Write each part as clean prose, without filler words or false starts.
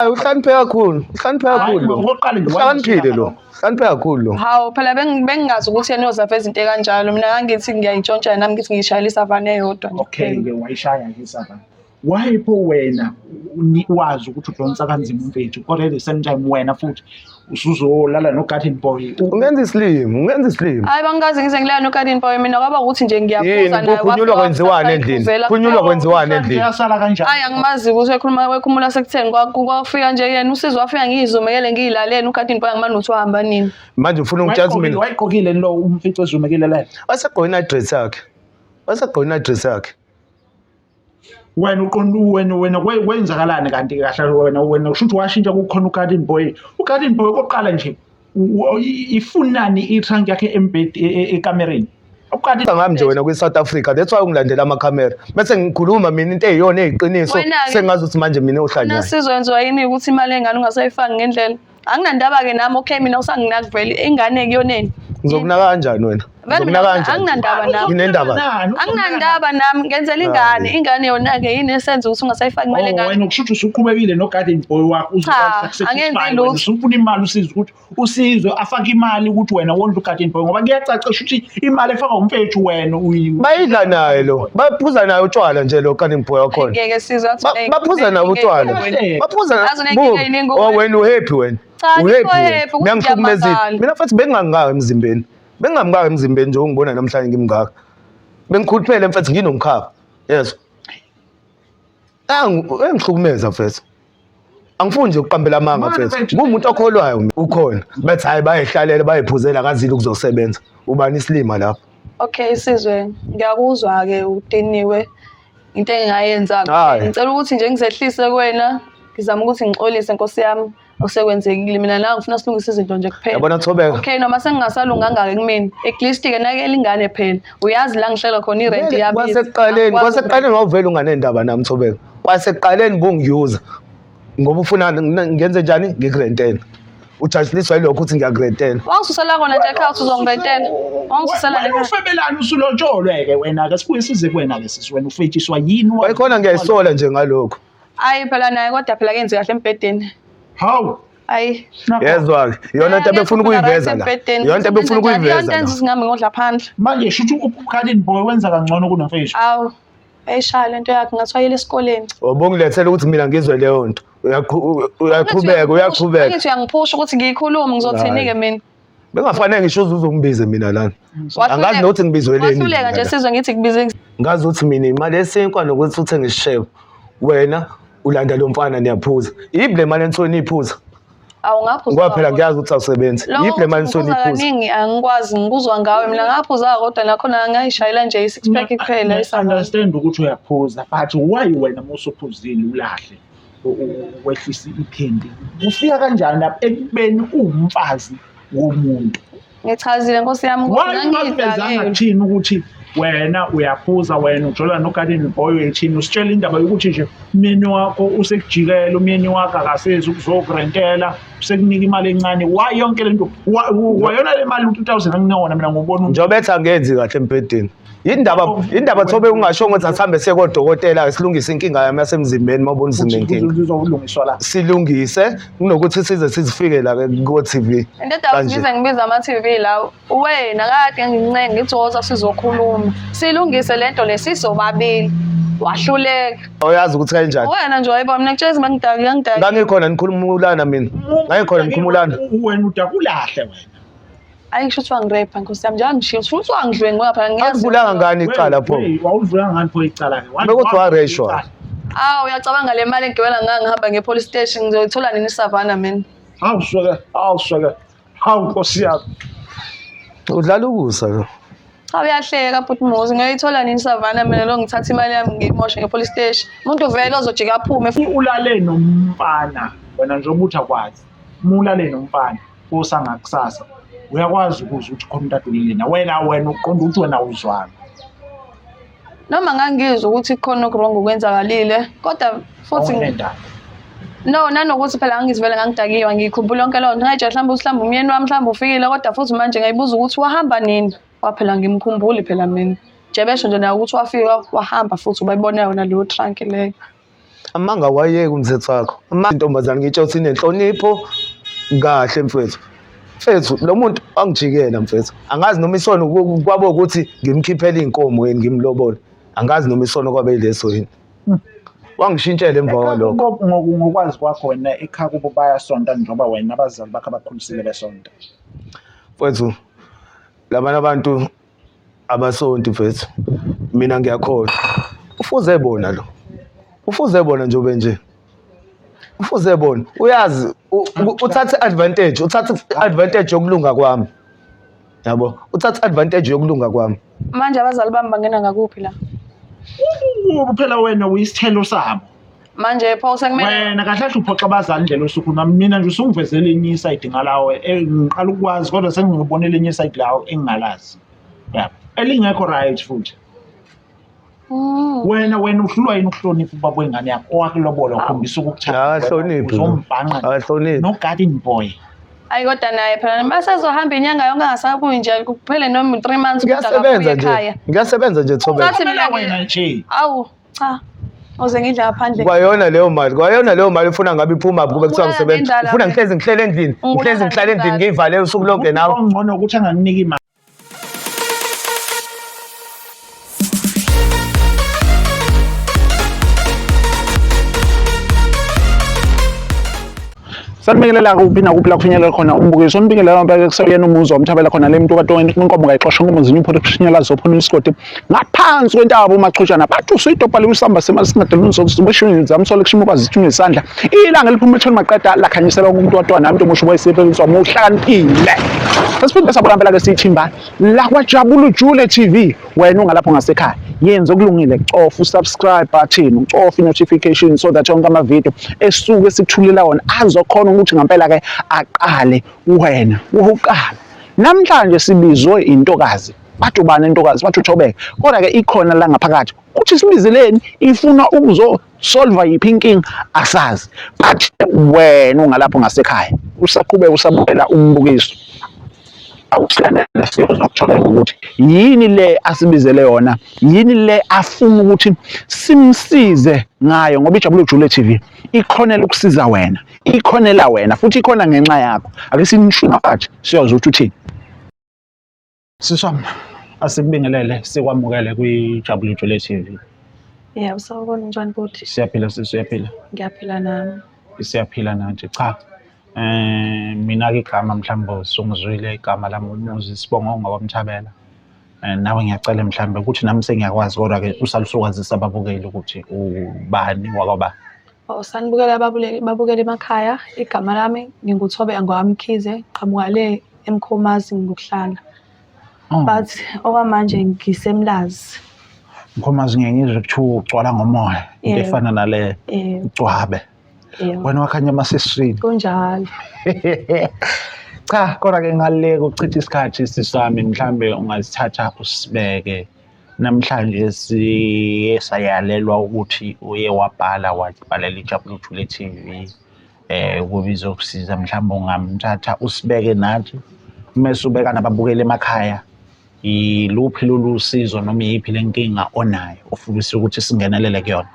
Uhlanipheke kakhulu, uhlaniphile lo, uhlanipheke kakhulu. Hawu phela bengingazi ukuthi yena uzava izinto kanjalo. Mina ngangithi ngiyayintshontsha nami ngithi ngiyishayela isavane eyodwa nje. Okay-ke wayishaya isavane. Wayepho wena wazi ukuthi udonsa kanzima umfethu, kodwa at the same time wena futhi usuzolala no-garden boy. Ungenza isilimo. Hayi bangazi ngize ngilala no-garden boy mina kwaba ukuthi nje ngiyaphuza naye. Kukhulunywa kwenziwani endlini? Yasala kanjani? Hayi angimazi ukuthi wekhumula sekutheni kwafika nje yena uSizwe wafika ngiyizumekele ngiyilalele u-garden boy angimane ukuthi wahamba nini. Manje ufuna ukutshela mina wayigqokile lo umfico ezumekile la. wasegqoka i-address yakhe. Wena wena kwenzakalani kanti kahle wena usho ukuthi washintsha kukhona u-garden boy. U-garden boy oqala nje ifunani i-trunk yakhe ekamereni. Ngami nje wena kwi-South Africa, that's why ungilandela amakhamera. Bese ngikhuluma mina into eyiyona eyiqiniso, sengazi ukuthi manje mina uhlanyana. Sizwenziwa yini ukuthi imali engane ungasayifaki ngendlela? Anginandaba-ke nami, okay mina usanginaki vele ingane kuyoneni. Ngizokunaka kanjani wena? Anginandaba nami. Nginendaba. Anginandaba nami, ngenzela ingane yona-ke yini esenza ukuthi ungasayifaki imali engane. Wena ukushuthi usuqhubekile no-garden boy wakho usufuna imali usize ukuthi uSizwe afake imali ukuthi wena wondla u-garden boy ngoba kuyacaca ukuthi imali efakwa umfethu wena bayidla naye lo, baphuza naye utshwala nje lo garden boy wakhona. Ngeke Sizwe athi baphuza naye utshwala. Wena uhappy wena. Ngiyangihlukumezile mina futhi bengingangaka emzimbeni. Bengingamngaka emzimbeni nje ungibona namhlanje ngimngaka. Bengikhuphele mfethu nginomkhapha. Yes. Engihlukumeza mfethu. Angifuni nje ukuqambela amanga mfethu. Ngumuntu okholwayo ukhona. Bathi hayi bayihlalela bayiphuzela kazile ukuzosebenza. Ubani isilima lapha? Okay Sizwe, ngiyakuzwa-ke udiniwe. Into engingayenza ngicela ukuthi nje ngizehlise kuwena, ngizama ukuthi ngixolise Nkosi yami osekwenzekile. Mina la ngifuna silungise izinto nje kuphela. Yabona Thobeka. Okay noma sengingasalunganga-ke kumina. At least ke nakele ingane phela. Uyazi la ngihlela khona irent yabiza. Kwasekuqaleni ngawuvela unganendaba nami Thobeka. Kwasekuqaleni bungiyuza. Ngoba ufuna ngenze njani ngikurentela. Ujajiliswa yilokho ukuthi ngiyakurentela. Wangisusela kona nje ekhaya uthi uzongirentela. Wangisusela le ufebelani usulotsholwe-ke wena-ke sibuye size kuwena-ke sisi wena ufetshiswa yini? Wayikhona ngiyayisola nje ngalokho. Hayi phela naye kodwa phela kenze kahle embhedeni. Hawu. Hayi. Yezwa-ke iyona into ebefuna ukuyiveza la. Iyona into ebefuna ukuyiveza la. Yenza singabe ngodla phandle. Manje shuthi u-garden boy wenza kangcono kunomfethu. Awu. Eyishaya lento yakhe ngathiwayela esikoleni. Ubungilethela ukuthi mina ngizwe leyo nto. Uyaqhubeka. Ngithi uyangiphusha ukuthi ngiyikhulume ngizothini-ke mina. Bengafanele ngisho uzongibize mina lana. Angazi nokuthi ngibizweleni. Wahluleka nje Sizwe ngithi kubize. Ngazi ukuthi mina imali esinkwa nokuthi uthenge isishebo. Wena ulanda lo mfana niyaphuza. Yibi le mali enthoni iphuza? Awungaphuza. Ngoba phela ngiyazi ukuthi awusebenzi. Yibi le mali enthoni iphuza? Kaningi angikwazi ngikuzwa ngawe mina ngaphuza kodwa nakhona ngayishayela nje i-6 pack kuphela isamba. Understand ukuthi uyaphuza but why wena musuphuzile ulahle wehlisa iphindi? Ufika kanjani lapha ekubeni uwumfazi womuntu? Ngichazile Nkosi yami ngangizanga thini ukuthi wena uyaphuza, wena ujola no-garden boy wethini, usitshela indaba yokuthi nje umyeni wakho usekujikela, umyeni wakho akasezi ukuzokurentela, usekunika imali encane. Why yonke lento? Wayona le mali u-2000 anginona mina ngobona njengoba ethi angenzi kahle empedeni. Indaba Thobe ungasho ukuthi asihambe siye kodokotela silungise inkinga yami yasemzimbeni mawubona uzima inkinga. Uzolungiswa la. Silungise kunokuthi size sizifike la ku TV. Indaba ngibiza ama-TV la. Wena kade ngincenga ngithi woza sizokhuluma. Silungise lento lesizobabili. Wahluleka. Uyazi ukuthi kanjani? Wena nje wayibona mina kutshela ngangidaki. Ngangikhona nikhulumulana mina. Ngangikhona nikhulumulana. Wena udakulahle wena. Ayisho ukuthi wangirepha Nkosi yami njalo ngishiya ukuthi wangidlwenga ngoba phela ngiyazi. Akuvulanga ngani icala pho? Wawuvulanga ngani pho icala ke? Bekuthi wareshwa. Uyacabanga le mali engigibela ngihamba ngepolice station ngizoyithola nini isavana mina? Awusweka. Hawu Nkosi yami. Udlala ukusa lo. Uyahleka futhi Muzi ngiyithola nini isavana mina lo ngithatha imali yami ngiyimoshe ngepolice station. Umuntu vele ozojika aphume. Ulale nomfana wena njengoba uthi akwazi. Mulale nomfana osangakusasa. Uyakwazi ukuzwa ukuthi khona umuntu adulile wena uqonda ukuthi wena uzwana. Noma ngangizwa ukuthi khona okurong okwenzakalile kodwa futhi nanokuthi phela angizivele ngangidakiwe ngikhumbula yonke leyo nto ngathi mhlawumbe umyeni wami mhlawumbe ufikile kodwa futhi manje ngayibuza ukuthi wahamba nini waphela ngimkhumbuli phela mina nje besho nje naye ukuthi wafika wahamba futhi ubayibona yona leyo trunk leyo. amanga wayeke umthetho wakho amantombazane ngitsho uthi nenhlonipho kahle mfethu lo muntu angijikela mfethu angazi noma isono kwabo ukuthi ngimkhiphela inkomo yini ngimlobole angazi noma isono kwabe yileso yini wangishintshela emva kwalokho ngokwazi kwakho wena ekhaya kubo bayasonta njengoba wena abazali bakho abakhulisile besonta mfethu labana abantu abasonti mfethu mina ngiyakholwa ufuze bona nje ufuze bona uyazi uthatha advantage yokulunga kwami yabo uthatha advantage yokulunga kwami manje abazali bami bangena ngakuphi la phela wena uyisithelo sabo manje pho sekumele wena kahle kahle uphoxa abazali ndlela osuku nami mina nje usungivezele enye iside ngalawe ngiqala ukwazi kodwa sengibonele enye iside lawo engingalazi yabo elingekho right futhi wena uhlulwa yini ukuhlonipha ubaba wengane yakho owakulobola ukhombisa ukukuthanda ahloniphi no garden boy ayi kodwa naye phela basezohamba inyanga yonke angasabuyi nje kuphele noma 3 months ngiyasebenza nje Thobela ngathi mina wena nje awu cha uze ngidla ngaphandle kwayona leyo mali ufuna ngabe iphuma kube kuthiwa ngisebenza ufuna ngihlele endlini ngiyivale usuku lonke nawe ngcono ukuthi anganginiki imali sanibingelela kuphi nakuphi la kufinyelela khona umbukiso onibingelela mpela kuseyena umuzi wamthabela khona le muntu kaTongweni inkomo ngayixosha ngomunzinyo uphola kushinyela zophona isigodi ngaphansi kwentaba umaqhutshana bathi usuyidobha lewisamba semali singadaluni sokusibeshweni zamsole kushima kwazi ithunye isandla ilanga liphuma ethoni maqeda lakhanyisela umuntu watwana umuntu omusho boyisebenziswa muhlakaniphile sesiphinde sabona phela ke sithimba la kwaJabula Jule TV wena ungalapho ngasekhaya yenza okulungile cofa usubscribe button ucofa notification so that yonke ama video esuke esithulela wona azokhona ukuthi ngempela ke aqale wena uqala namhlanje sibizwe intokazi bathi ubani intokazi bathi uThobeka kodwa ke ikhona la ngaphakathi kuthi sibizeleni ifuna ukuzosolve yiphi inkinga asazi but wena ungalapho ngasekhaya usaqhubeka usabukela umbukiso awukuhlanela siyozokuthola ukuthi yini le asibizele yona yini le afuna ukuthi simsize ngayo ngoba iJabula Jule TV ikhonela ukusiza wena ikhonela wena futhi ikhona ngenxa yakho ake sinishuna phathi siyoza ukuthi uthini siswami asibingelele sikwamukele kwiJabula Jule TV yebo sawubona njani buthi siyaphila ngiyaphila nami siyaphila nanje cha mina ke igama mhlawumbe sungizwile igama lami umuzi Sibongo ngawamthabela nawe ngiyacela mhlawumbe ukuthi nami sengiyakwazi kodwa ke usalusokwazisa ababukeli ukuthi ubani wakwaba sanibukela babukela emakhaya igama lami nginguThobeka ngwamkhize qhamuka le eMkhomazi ngokuhlala but okwamanje ngisemlazi Mkhomazi ngiyizwe kuthiwa ugcwala ngomoya into efana nale ucwabe wena wakhanya masesiswini kunjalo cha kodwa ke ngaleka ukuchitha isikhathi sisami mhlambe ungazithatha usibeke namhlanje siyayalelwa ukuthi uye wabhalela iJabula Jule TV ukubiza ukusiza mhlambe ungamthatha usibeke nathi mase ubeka nababukeli emakhaya iluphi lolu sizo noma yiphi lenkinga onayo ufisa ukuthi singenelele kuyona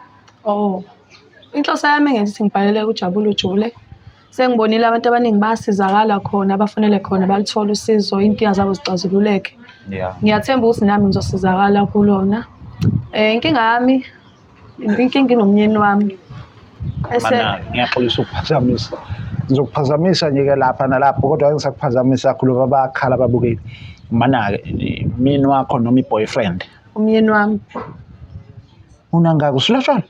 inhloso yami ngithi ngibhalele kuJabula Jule sengibonile abantu abaningi basizakala khona bafunele khona balithola usizo inkinga zabo zixazululeke ngiyathemba ukuthi nami ngizosizakala kulona inkinga yami inkinga inomnyeni wami ngiyaxolisa ukuphazamisa ngizokuphazamisa nje ke lapha nalapho kodwa ngisakuphazamisa kakhulu abakhala ababukeli mana ke mina wakho noma iboyfriend umnyeni wami unangaka usulashona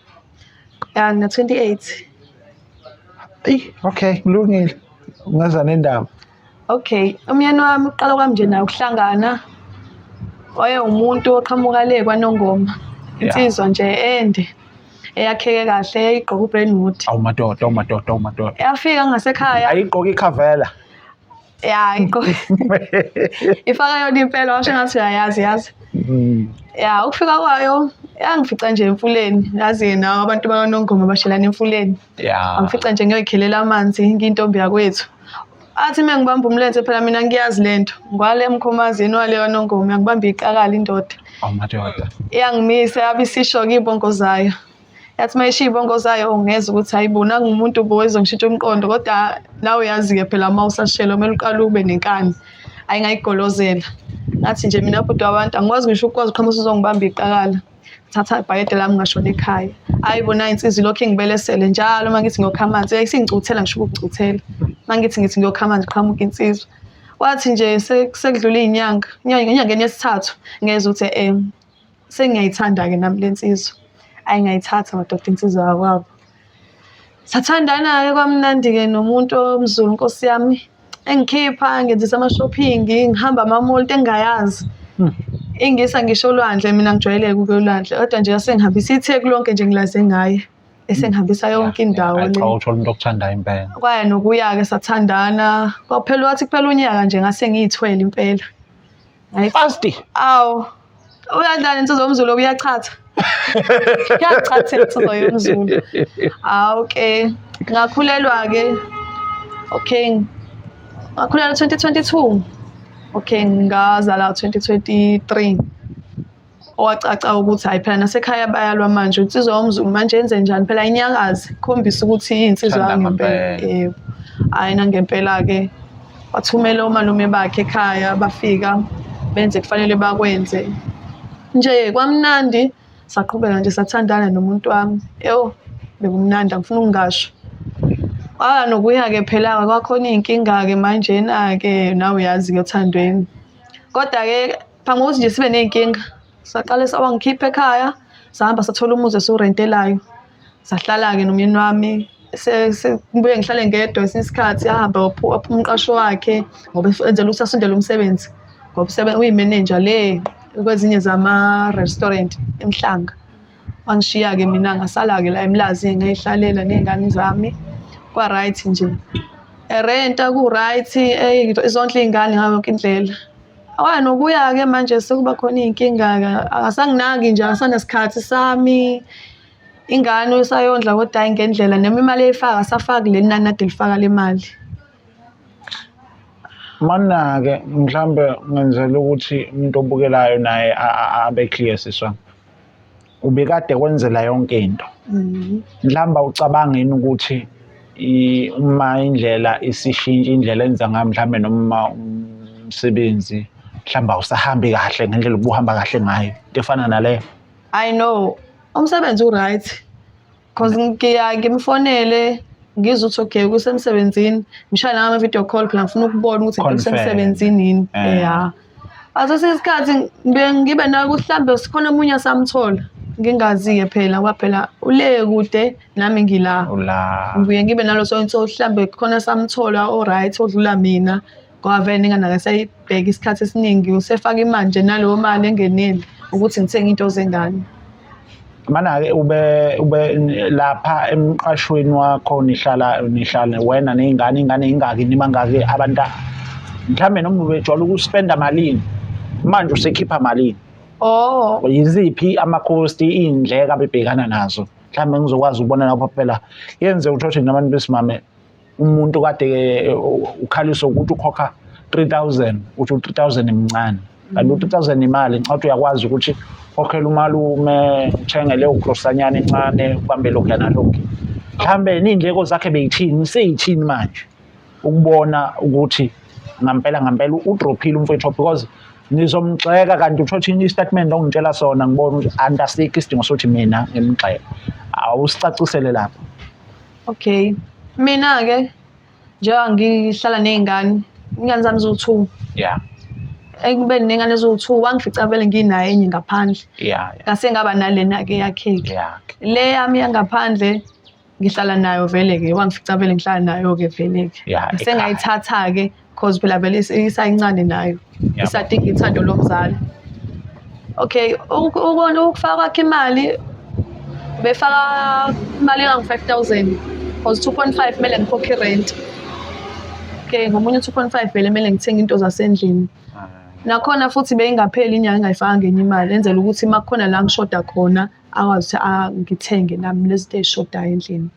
ya ngina 28 okay kulungile ungaza nendaba okay umnyeni wami uqala kwami nje naye ukuhlangana waye umuntu oqhamuka le kwaNongoma insizwa nje ende eyakheke kahle igqoka uBrainwood awumadoda yafika ngasekhaya ayigqoka ikhavela ya ifaka yona impela washo ngathi uyayazi ya ukufika kwayo yangifica nje emfuleni yazi yena abantu bakaNongoma bashelana emfuleni angifica nje ngiyoyikhelela amanzi ngiyintombi yakwethu athi mengibamba umlenze phela mina ngiyazi lento ngwale eMkhomazini wale kaNongoma ngibamba iqakala indoda awumadoda yangimisa yabisisho kibongo zayo yathi mayishiya ibongo zayo ungeza ukuthi hayibo nangumuntu bowezongishintsha umqondo kodwa nawe uyazi-ke phela uma usashela kumele uqale ube nenkani ayingayigolozela ngathi nje mina bhuti wabantu angikwazi ngisho ukwazi uqhamusa uzongibamba iqakala thatha ibhayede lami ngashona ekhaya hayi bona insizwa ilokhu ingibelesele njalo uma ngithi ngiyokha amanzi isingcuthela ngisho ukucuthela uma ngithi ngiyokha amanzi qhamuka insizwa wathi nje sekudlula izinyanga enyangeni yesithathu ngeze ukuthi sengiyayithanda-ke nami le nsizwa ayingayithatha madoda insizwa yakwabo sathandana-ke kwamnandi-ke nomuntu omZulu nkosi yami engikhipha ngenzisa ama-shopping ngihamba ama-mall engingayazi ingisa ngisho olwandle mina ngijwayeleke ukuya olwandle kodwa nje asengihambisa itheku lonke nje ngilaze ngaye esengihambisa yonke indawo le cha uthola umuntu okuthandayo impela kwaya nokuya-ke sathandana kwaphela wathi kuphela unyaka nje ngase ngiyithwele impela fast awu uyadlala insizwa yomZulu uyachatha uyachatha insizwa yomZulu okay ngakhulelwa-ke okay ngakhulelwa 2022 okay ngazala 2023 owacaca ukuthi hayi phela nasekhaya bayalwa manje insizwa yomZulu manje yenze njani phela inyakazi khombisa ukuthi iy'nsizwa yangempela hayi nangempela-ke wathumela omalume bakhe ekhaya bafika benze kufanele bakwenze nje kwamnandi saqhubeka nje sathandana nomuntu wami bekumnandi angifuna ukungasho nokuya-ke phela kwakhona iy'nkinga-ke manjena-ke nawe uyazi-ke othandweni kodwa-ke phambi kokuthi nje sibe ney'nkinga saqale wangikhipha ekhaya sahamba sathola umuzi esiwurentelayo sahlala-ke nomyeni wami ngibuye ngihlale ngedwa esinye isikhathi ahamba waphuma umqashi wakhe ngoba enzela ukuthi asondele umsebenzi ngoba uyimenenja le kwezinye zama-restaurant eMhlanga wangishiya-ke mina ngasala-ke la eMlazi ngayihlalela ney'ngane zami kwa-right nje erenta ku-right izondla iy'ngane ngayo yonke indlela nokuya-ke manje sekuba khona iy'nkinga-ke akasanginaki nje akasanesikhathi sami ingane usayondla kodwa hayi ngendlela noma imali eyifaka asafaki leli nani ade lifaka le mali mana-ke mhlawumbe ngenzela ukuthi umuntu obukelayo naye abe clear siswa ubekade kwenzela yonke into mhlawumbe ucabanga yini ukuthi uma indlela isishintsha indlela enza ngayo mhlawumbe noma umsebenzi mhlawumbe awusahambi kahle ngendlela ubuhamba kahle ngayo into efana naleyo I know umsebenzi u-right because ngimfonele ngizwe ukuthi okay kusemsebenzini ngishayela ngama-video call phela ngifuna ukubona ukuthi kusemsebenzini yini aso isikhathi ngibe nayo ukuthi mhlawumbe sikhona omunye asamthola ngingazi-ke phela ngoba phela ule kude nami ngila ngibuye ngibe nalo sonto mhlawumbe khona samthola o-right odlula mina ngoba vele nginganake sayibheka isikhathi esiningi usefaka imali nje naleyo mali engeneli ukuthi ngithenge into zengane mana-ke ube lapha emqashweni wakho nihlala wena ingane ingaki nimangaki abantu mhlawumbe noma ubejwayele ukuspenda malini manje usekhipha malini yiziphi amakhosti iy'ndleko abebhekana nazo mhlawumbe ngizokwazi ukubona lapho phela yenze uthothi nabantu besimame umuntu kade ukhaliswa ukuthi ukhokha 3,000 uthi u-3,000 imncane kanti u-3,000 imali ngicathi uyakwazi ukuthi ukhokhele umalume uthenge leyo grosanyana encane ubambe lokhu nalokhu mhlawumbe ney'ndleko zakhe beyithini seyithini manje ukubona ukuthi ngampela udrophile umfowethu because nizomgxeka kanti uthothi i-statement ongitshela sona ngibona ukuthi antasikho isidingo sokuthi mina ngimgxeka awusicacisele lapho okay mina-ke njengoba ngihlala ney'ngane zami ziwu-2 ekubeni ney'ngane eziwu-2 wangifica vele nginayo enye ngaphandle ngase ngaba nalena-ke yakheke le yami yangaphandle ngihlala nayo vele-ke wangifica vele ngihlala nayo-ke vele-ke sengayithatha-ke cause phela vele isayincane nayo isadinga ithando lomzali okay ukufaka kwakhe imali befaka imali engangu-5,000 cause 2.5 kumele ngikhokhe i-rent okay ngomunye 2.5 vele kumele ngithenge into zasendlini nakhona futhi beyingapheli inyanga engayifaka ngenye imali enzela ukuthi uma kukhona la ngishoda khona akwazi ukuthi ngithenge nami lezi zinto ey'shodayo endlini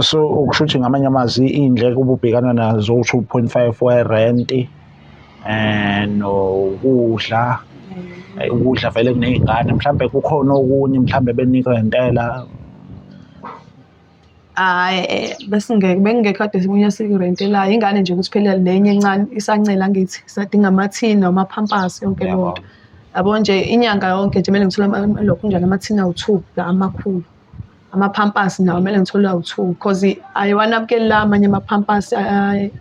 so ukusho ukuthi ngamanye amazwi iy'ndleko ububhekana nazo 2.5 we-rent nokudla ukudla vele kuney'ngane mhlambe kukhona okunye mhlambe benikwe ngentela. Hhayi, bengingekho kade simunye sikurentelayo. Ingane nje ukuthi phela lenye encane isancela angithi isadinga amathini amaphampasi yonke leyo nto. Yabo nje inyanga yonke nje kumele ngithole lokhu njalo amathini awu-2 la amakhulu. Amaphampasi nawo kumele ngithole awu-2 cause ayiwanakekeli la amanye amaphampasi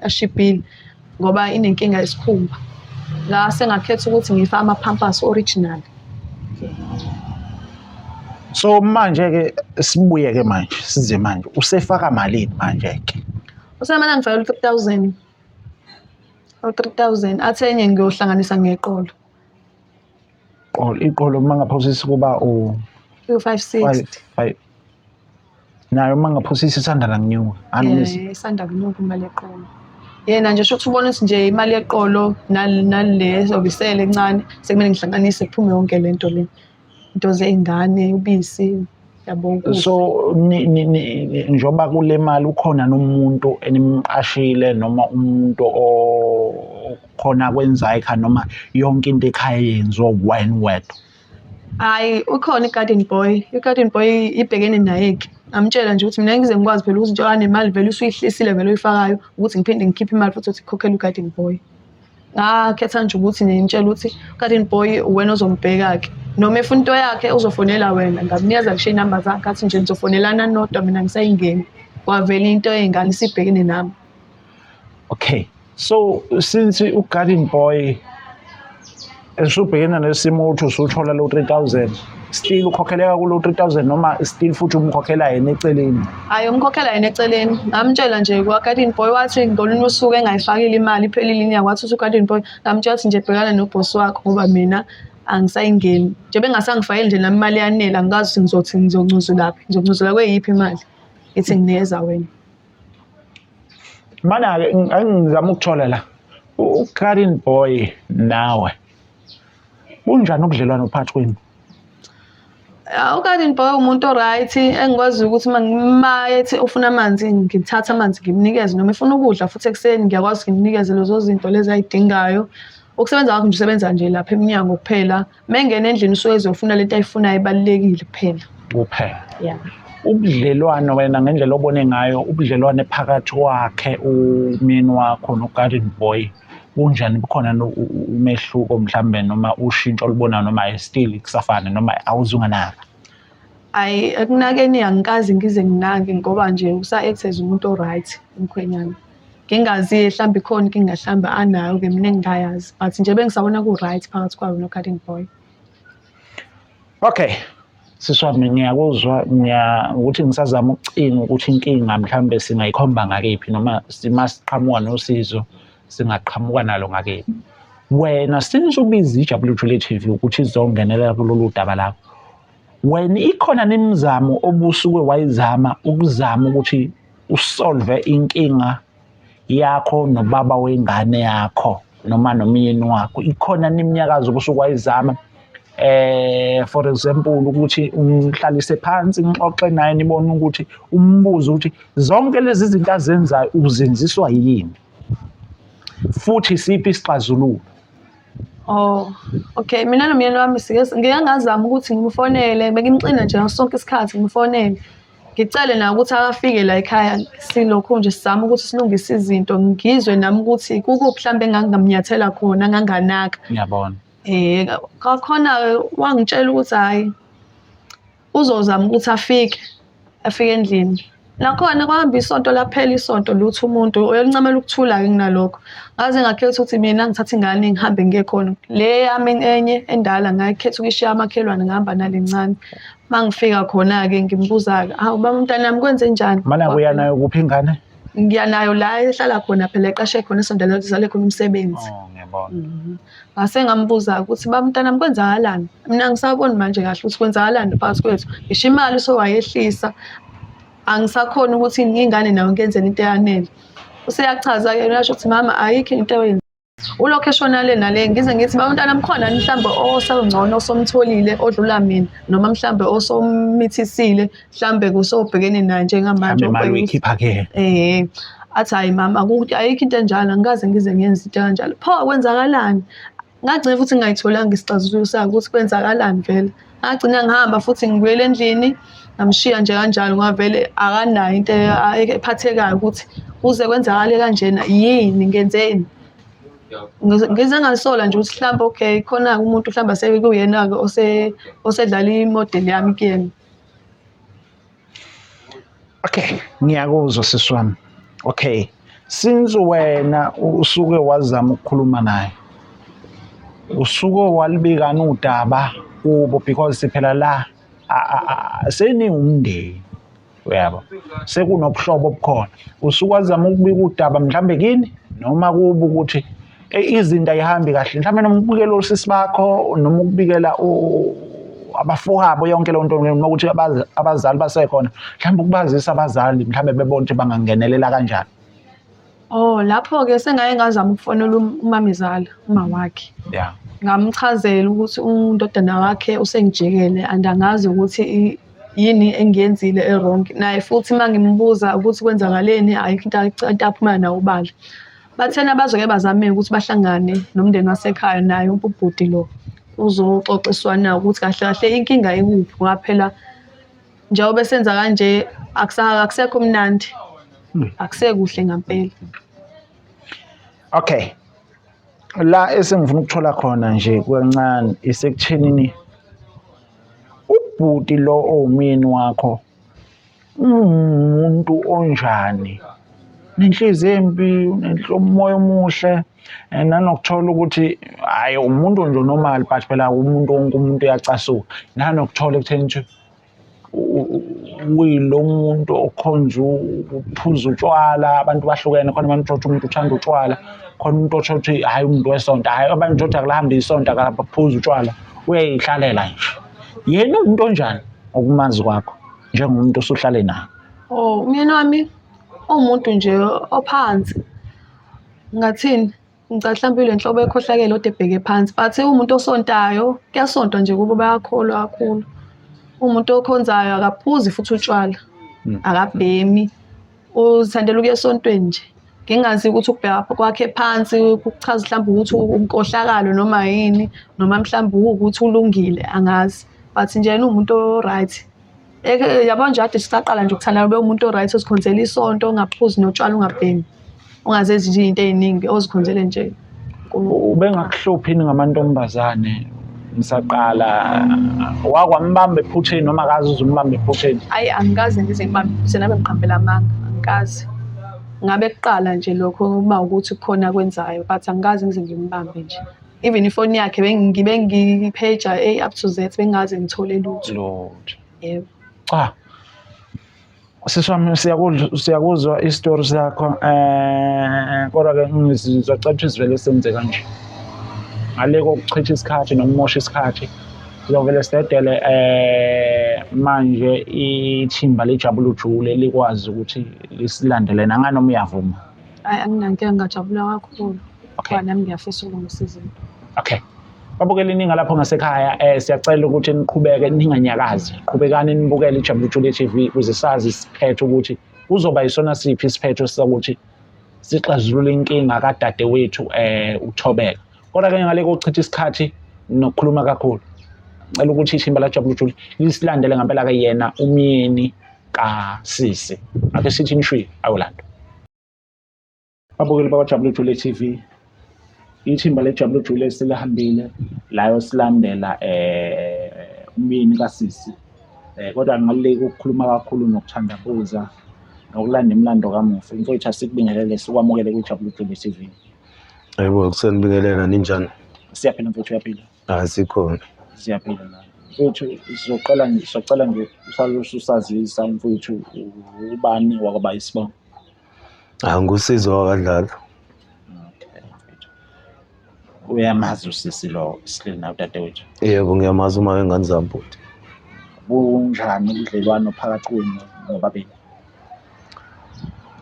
ashibhile ngoba inenkinga yesikhumba. La sengakhetha ukuthi ngifake amaphampasi original. So manje-ke sibuye-ke manje size manje usefaka malini manje-ke? Usemane ngifakela u-3,000. U-3,000 athi enye ngiyohlanganisa ngeqolo. Iqolo uma ngaphosisi kuba u-560. Nayo uma ngaphosisi isanda nanginyuka. Isanda kunyuka imali yeqolo. Yena nje shokuthi ubona ukuthi nje imali yeqolo nale ezobisele encane sekumele ngihlanganise kuphume yonke lento le. Into zey'ngane, ubisi, yabo ukudla. So njengoba kule mali ukhona nomuntu enimqashile noma umuntu okhona kwenza ekhaya noma yonke into ekhaya yenziwa wena wedwa? Hhayi, ukhona i-garden boy. I-garden boy ibhekene naye-ke. Ngamtshela nje ukuthi mina ngize ngikwazi phela ukuthi njengoba nemali vele usuyihlisile vele oyifakayo ukuthi ngiphinde ngikhiphe imali futhi ukuthi ikhokhele u-garden boy. Ngakhetha nje ukuthi ngimtshela ukuthi u-garden boy wena ozombheka-ke. Noma efuna into yakhe uzofonela wena, ngamnikeza ngisho iy'namba zakhe athi nje nizofonelana nodwa mina ngisayingeni. Kwavela into yey'ngane isibhekene nami. Okay, so since u-garden boy esubhekena nesimo ukuthi usuthola lo 3,000 still ukhokheleka kulo 3,000 noma still futhi umkhokhela yena eceleni? Hhayi, umkhokhela yena eceleni. Ngamtshela nje kwa-garden boy wathi ngolunye usuku engayifakile imali iphelile inyanga wathi u-garden boy ngamtshela ukuthi nje bhekana nobhosi wakho ngoba mina angisayingeni. Nje bengasangifakeli nje nami imali yanele angikazi ukuthi ngizoncuzulaphi. Ngizoncuzula kweyiphi imali ithi nginikeza wena. Mana-ke ngizama ukuthola la u-garden boy nawe bunjani ubudlelwano phakathi kwenu? U-garden boy umuntu o-right engikwaziyo ukuthi uma ethi ufuna amanzi ngithatha amanzi ngimnikeze noma efuna ukudla futhi ekuseni ngiyakwazi ngimnikeze lezo zinto lezi ayidingayo. Ukusebenza kwakho nje usebenza nje lapha eminyango kuphela. Uma engena endlini usuke ezofuna lento ayifunayo ibalulekile kuphela. Kuphela. Yeah. Ubudlelwano wena ngendlela obone ngayo ubudlelwane phakathi kwakhe umyeni wakho no-garden boy bunjani? Bukhona umehluko mhlambe noma ushintsho olubonayo noma still kusafana noma awuzunganaka? Hhayi, ekunakeni angikaze ngize nginake ngoba nje usa-act as umuntu o-right umkhwenyana. Ngingazi mhlambe ikhona inkinga mhlambe anayo-ke mina engingayazi but nje bengisabona ku-right phakathi kwayo no-garden boy. Okay, siswami ngiyakuzwa ukuthi ngisazama ukucinga ukuthi inkinga mhlambe singayikhomba ngakephi noma siqhamuka nosizo singaqhamuka nalo ngakephi. Wena since ubiza iJabulethule TV ukuthi izongenelela kulolu daba lakho, wena ikhona nemizamo obusuke wayizama ukuzama ukuthi usolve inkinga yakho nobaba wengane yakho noma nomyeni wakho? Ikhona neminyakazo obusuke wayizama for example ukuthi umhlalise phansi ngixoxe naye nibone ukuthi umbuze ukuthi zonke lezi zinto azenzayo uzenziswa yini futhi siphi isixazululo? Oh, okay. Mina nomyeni wami ngike ngazama ukuthi ngimfonele, bengimxina nje ngaso sonke isikhathi ngimfonele. Ngicele naye ukuthi akafike la ekhaya silokhu nje sizama ukuthi silungise izinto. Ngizwe nami ukuthi kukuphi mhlambe engangamnyathela khona nganganaka. Ngiyabona. Kakhona wangitshela ukuthi hhayi uzozama ukuthi afike endlini. Nakhona kwahamba isonto laphela isonto lutho umuntu uyalincamela ukuthula-ke kunalokho. Ngaze ngakhetha ukuthi mina ngithathe ingane ngihambe ngiye khona. Le yami enye endala ngakhetha ukuyishiya amakhelwane ngihamba nalencane. Uma ngifika khona-ke ngimbuza-ke, hawu baba mntanami kwenze njani? Mana kuya nayo kuphi ingane? Ngiya nayo la ehlala khona phela eqashe khona esondela zale khona umsebenzi. Oh, ngiyabona. Ngase ngambuza ukuthi baba mntanami kwenzakalani? Mina ngisaboni manje kahle ukuthi kwenzakalani phakathi kwethu. Ngisho imali sowayehlisa. Angisakhona ukuthi ingane nayo ngenzele into eyanele. Useyachaza-ke uyasho ukuthi mama ayikho into oyenza. Ulokhu eshona le nale ngize ngithi baba mntana mkhona mhlambe osangcono osomtholile odlula mina noma mhlambe osomithisile mhlambe kusobhekene naye njengamanje imali uyikhipha-ke. Athi hayi mama ukuthi ayikho into enjalo angikaze ngize ngenze into kanjalo. Pho kwenzakalani? ngagcina futhi ngayitholanga isixazululo sayo ukuthi kwenzakalani vele. Ngagcina ngihamba futhi ngibuyela endlini ngamshiya nje kanjalo ngoba vele akanayo into ephathekayo ukuthi kuze kwenzakale kanjena yini ngenzeni. Ngize ngalisola nje ukuthi mhlawumbe okay khona umuntu mhlawumbe sekuyena-ke osedlala imodeli yami kuyena. Okay, ngiyakuzwa sisi wami. Okay, since wena usuke wazama ukukhuluma naye, usuke walibikana udaba kubo because phela la seniwumndeni uyabo, sekunobuhlobo obukhona. Usuke wazama ukubika udaba mhlambe kini noma kubo ukuthi izinto ayihambi kahle, mhlawumbe noma ukubikela usisi bakho noma ukubikela abafowabo yonke leyo nto noma ukuthi abazali basekhona, mhlawumbe ukubazisa abazali mhlawumbe bebona ukuthi bangangenelela kanjani. Oh, lapho-ke sengaye ngazama ukufonela umamizala, uma wakhe. Yeah. Ngamchazela ukuthi undodana wakhe usengijikele and angazi ukuthi yini engiyenzile e-wrong. Naye futhi uma ngimbuza ukuthi kwenzakaleni ayikho into aphuma nayo ubala. Bathena bazoke bazame ukuthi bahlangane nomndeni wasekhaya naye ubhuti lo. Uzoxoxiswana ukuthi kahle kahle inkinga ikuphi ngoba phela njengoba senza kanje akusekho mnandi. Akusekuhle ngempela. Okay. La esengifuna ukuthola khona nje kancane isekuthenini ubhuti lo owumyeni wakho umuntu onjani, nenhliziyo embi, umoya omuhle, nanokuthola ukuthi hayi umuntu nje normal but phela umuntu wonke umuntu uyacasuka, nanokuthola ekutheni ukuthi uyilo muntu okhonza ukuphuza utshwala. Abantu bahlukene, khona abantu othi umuntu uthanda utshwala, khona umuntu othi hayi umuntu wesonto, hayi abantu othi akulahamba isonto akaphuza utshwala, uyayihlalela nje. Yena umuntu onjani okumazi kwakho njengomuntu osuhlale naye? Oh, umyeni wami umuntu nje ophansi. Ngathini? Ngicabanga mhlawumbe lenhlobo ekhohlakele ode ebheke phansi, but umuntu osontayo, kuyasontwa nje kubo, bayakholwa kakhulu. Umuntu okhonzayo akaphuzi futhi utshwala, akabhemi, uzithandela ukuya esontweni nje. Ngingazi ukuthi ukubheka kwakhe phansi kuchaza mhlawumbe ukuthi unkohlakalo noma yini, noma mhlawumbe ukuthi ulungile, angazi. But nje umuntu o-right. Yabo nje ade sisaqala nje ukuthanda ube umuntu o-right ozikhonzela isonto, ongaphuzi notshwala, ungabhemi, ongazenzi nje izinto eziningi, ozikhonzele nje. Ubengakuhluphi ngamantombazane nisaqala, wakwambamba ephutheni noma akazi uzumbamba ephutheni? Hayi, angikaze ngize ngibambe ephutheni, abe ngiqambela amanga, angikaze. Ngabe kuqala nje lokho uma ukuthi kukhona kwenzayo, but angikaze ngize ngimbambe nje. Even ifoni yakhe bengipheja up to Z, bengaze ngithole lutho. Lord. Yebo. Cha. Sisi wami siyakuzwa isitori sakho, kodwa-ke ngizocela sivele senze kanje. Ngale kokuchitha isikhathi nokumosha isikhathi, sizovele sidedele manje ithimba lejabula ujule likwazi ukuthi lisilandele nanganoma uyavuma. Hayi, anginankinga, ngajabula kakhulu. Okay. Ngoba nami ngiyafisa ukulungisa izinto. Okay. Babukele ininga lapho ngasekhaya, siyacela ukuthi niqhubeke ninganyakazi. Qhubekani nibukele iJabula Ujule TV ukuze sazi isiphetho ukuthi kuzoba yisona siphi isiphetho sokuthi sixazulule inkinga kadade wethu uThobeka. Kodwa-ke ngale kokuchitha isikhathi nokukhuluma kakhulu, ngicela ukuthi ithimba laJabula Ujule lisilandele ngempela-ke yena umyeni kaSisi. Ake sithi nishwi awulando. Babukeli bakwaJabula Ujule TV, ithimba leJabula Ujule selihambile layo silandela umyeni kaSisi. Kodwa ngaleke ukukhuluma kakhulu nokuthandabuza nokulanda imilando kamufi, mfowethu asikubingelele sikwamukele kwiJabula Ujule TV. Hayibo, kusenibingelela ninjani? Siyaphila mfowethu, uyaphila? Sikhona. Siyaphila la. Mfowethu sizocela nje usazisa mfowethu ubani wakwaba Isibongo. Ngusizwe wakadlala. Uyamazi usisi lo sihleli nawe dadewethu? Yebo, ngiyamazi uma wengane zami bhuti. Bunjani ubudlelwano phakathi kwenu nobabili?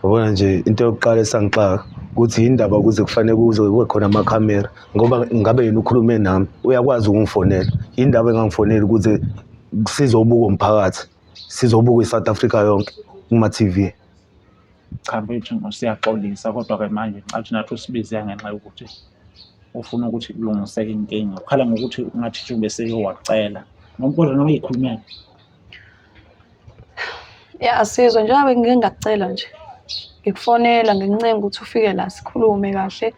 Ubona nje into yokuqala esangixaka ukuthi indaba ukuze kufanele kube khona amakhamera, ngoba ngabe yena ukhulume nami uyakwazi ukungifonela. Indaba engangifonela ukuze sizobuka umphakathi, sizobuka iSouth Africa yonke kuma TV. Cha mfowethu, siyaxolisa kodwa-ke manje ngicathi nathi usibize ngenxa yokuthi ufuna ukuthi kulungiseke inkinga ukhala ngokuthi ungathi bese wacela noma kodwa noma ikhulumela Ya Sizwe njengoba ngike ngakucela nje. Ngikufonela ngincenga ukuthi ufike la sikhulume kahle.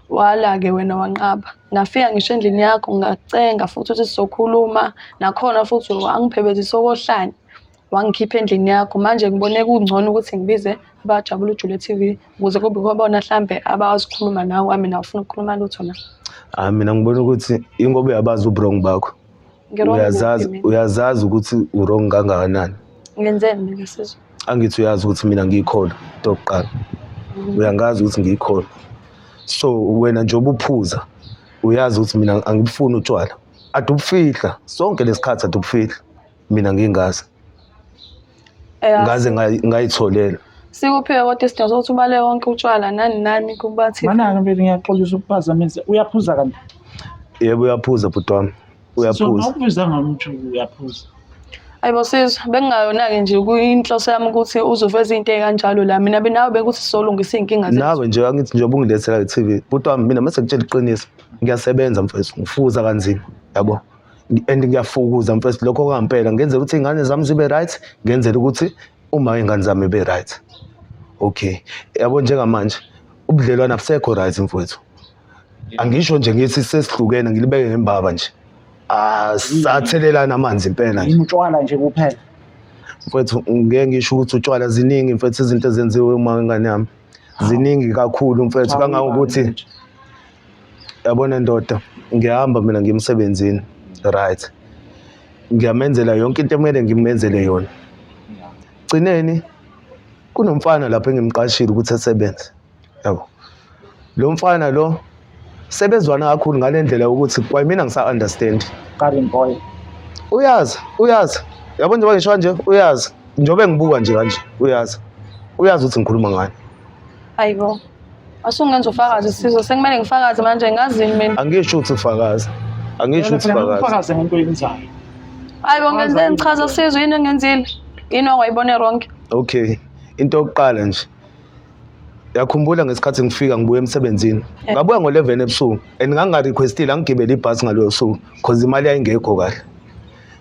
Wala-ke wena wanqaba. Ngafika ngisho endlini yakho ngakucenga futhi ukuthi sizokhuluma nakhona futhi wangiphebezisa okohlanye. Wangikhipha endlini yakho manje ngibone kungcono ukuthi ngibize abajabula uJule TV ukuze kube kwabona mhlambe abazikhuluma nawe wami na ufuna ukukhuluma lutho na. Mina ngibona ukuthi ingoba uyabazi ubrong bakho. Uyazazi ukuthi urong kangakanani. Ngenzeni mina Sizwe? Angithi uyazi ukuthi mina ngiyikhola tokuqala. Uyangazi ukuthi ngiyikhola. So wena nje obuphuza uyazi ukuthi mina angibufuni utshwala. Adubufihla sonke lesikhathi adubufihla. Mina ngingazi. Ngaze ngayitholela. Sikuphiwe kodwa isidingo sokuthi ubale wonke utshwala nani kubathi. Mana-ke vele ngiyaxolisa ukuphazamisa uyaphuza kanti? Yebo uyaphuza bhuti wami. Uyaphuza. So awubuzanga ukuthi uyaphuza. Ayibo Sizwe bengingayona-ke nje kuyinhloso yami ukuthi uzoveza into ekanjalo la mina benawe bekuthi sizolungisa iy'nkinga zethu. Nawe nje angithi njengoba ungilethela i-TV bhuti wami mina mase ngitshela iqiniso ngiyasebenza mfethu ngifuza kanzima yabo and ngiyafukuza mfethu lokho kwampela ngenzela ukuthi iy'ngane zami zibe right ngenzela ukuthi uma iy'ngane zami ibe right. Okay yabo njengamanje ubudlelwane abusekho right mfethu angisho nje ngithi sesihlukene ngilibeke ngembaba nje sathelelana amanzi impela nje Utshwala nje kuphela. mfethu ngeke ngisho ukuthi utshwala ziningi mfethu izinto ezenziwe uma ingane yami ziningi kakhulu mfethu kangangokuthi yabona ndoda ngiyahamba mina ngimsebenzini right ngiyamenzela yonke into emele ngimenzele yona gcineni kunomfana lapho engimqashile ukuthi asebenze yabo lo mfana lo sebezwana kakhulu ngalendlela ukuthi kwayimina ngisa-understand Garden boy. uyazi yabo njengoba ngisho nje uyazi njengoba engibuka nje kanje uyazi ukuthi ngikhuluma ngani. Ayibo asungenza ufakazi Sizwe sekumele ngifakaze manje ngazini mina. Angisho ukuthi ufakazi Ufakaze ngento yenzayo. Ayibo ngenzeni ngichaza Sizwe yini engenzile yini ongayibone wrong. Okay into yokuqala nje yakhumbula ngesikhathi ngifika ngibuya emsebenzini ngabuya ngo-11 ebusuku and ngangingarequestile angigibele ibhasi ngaloyo suku because imali yayingekho kahle.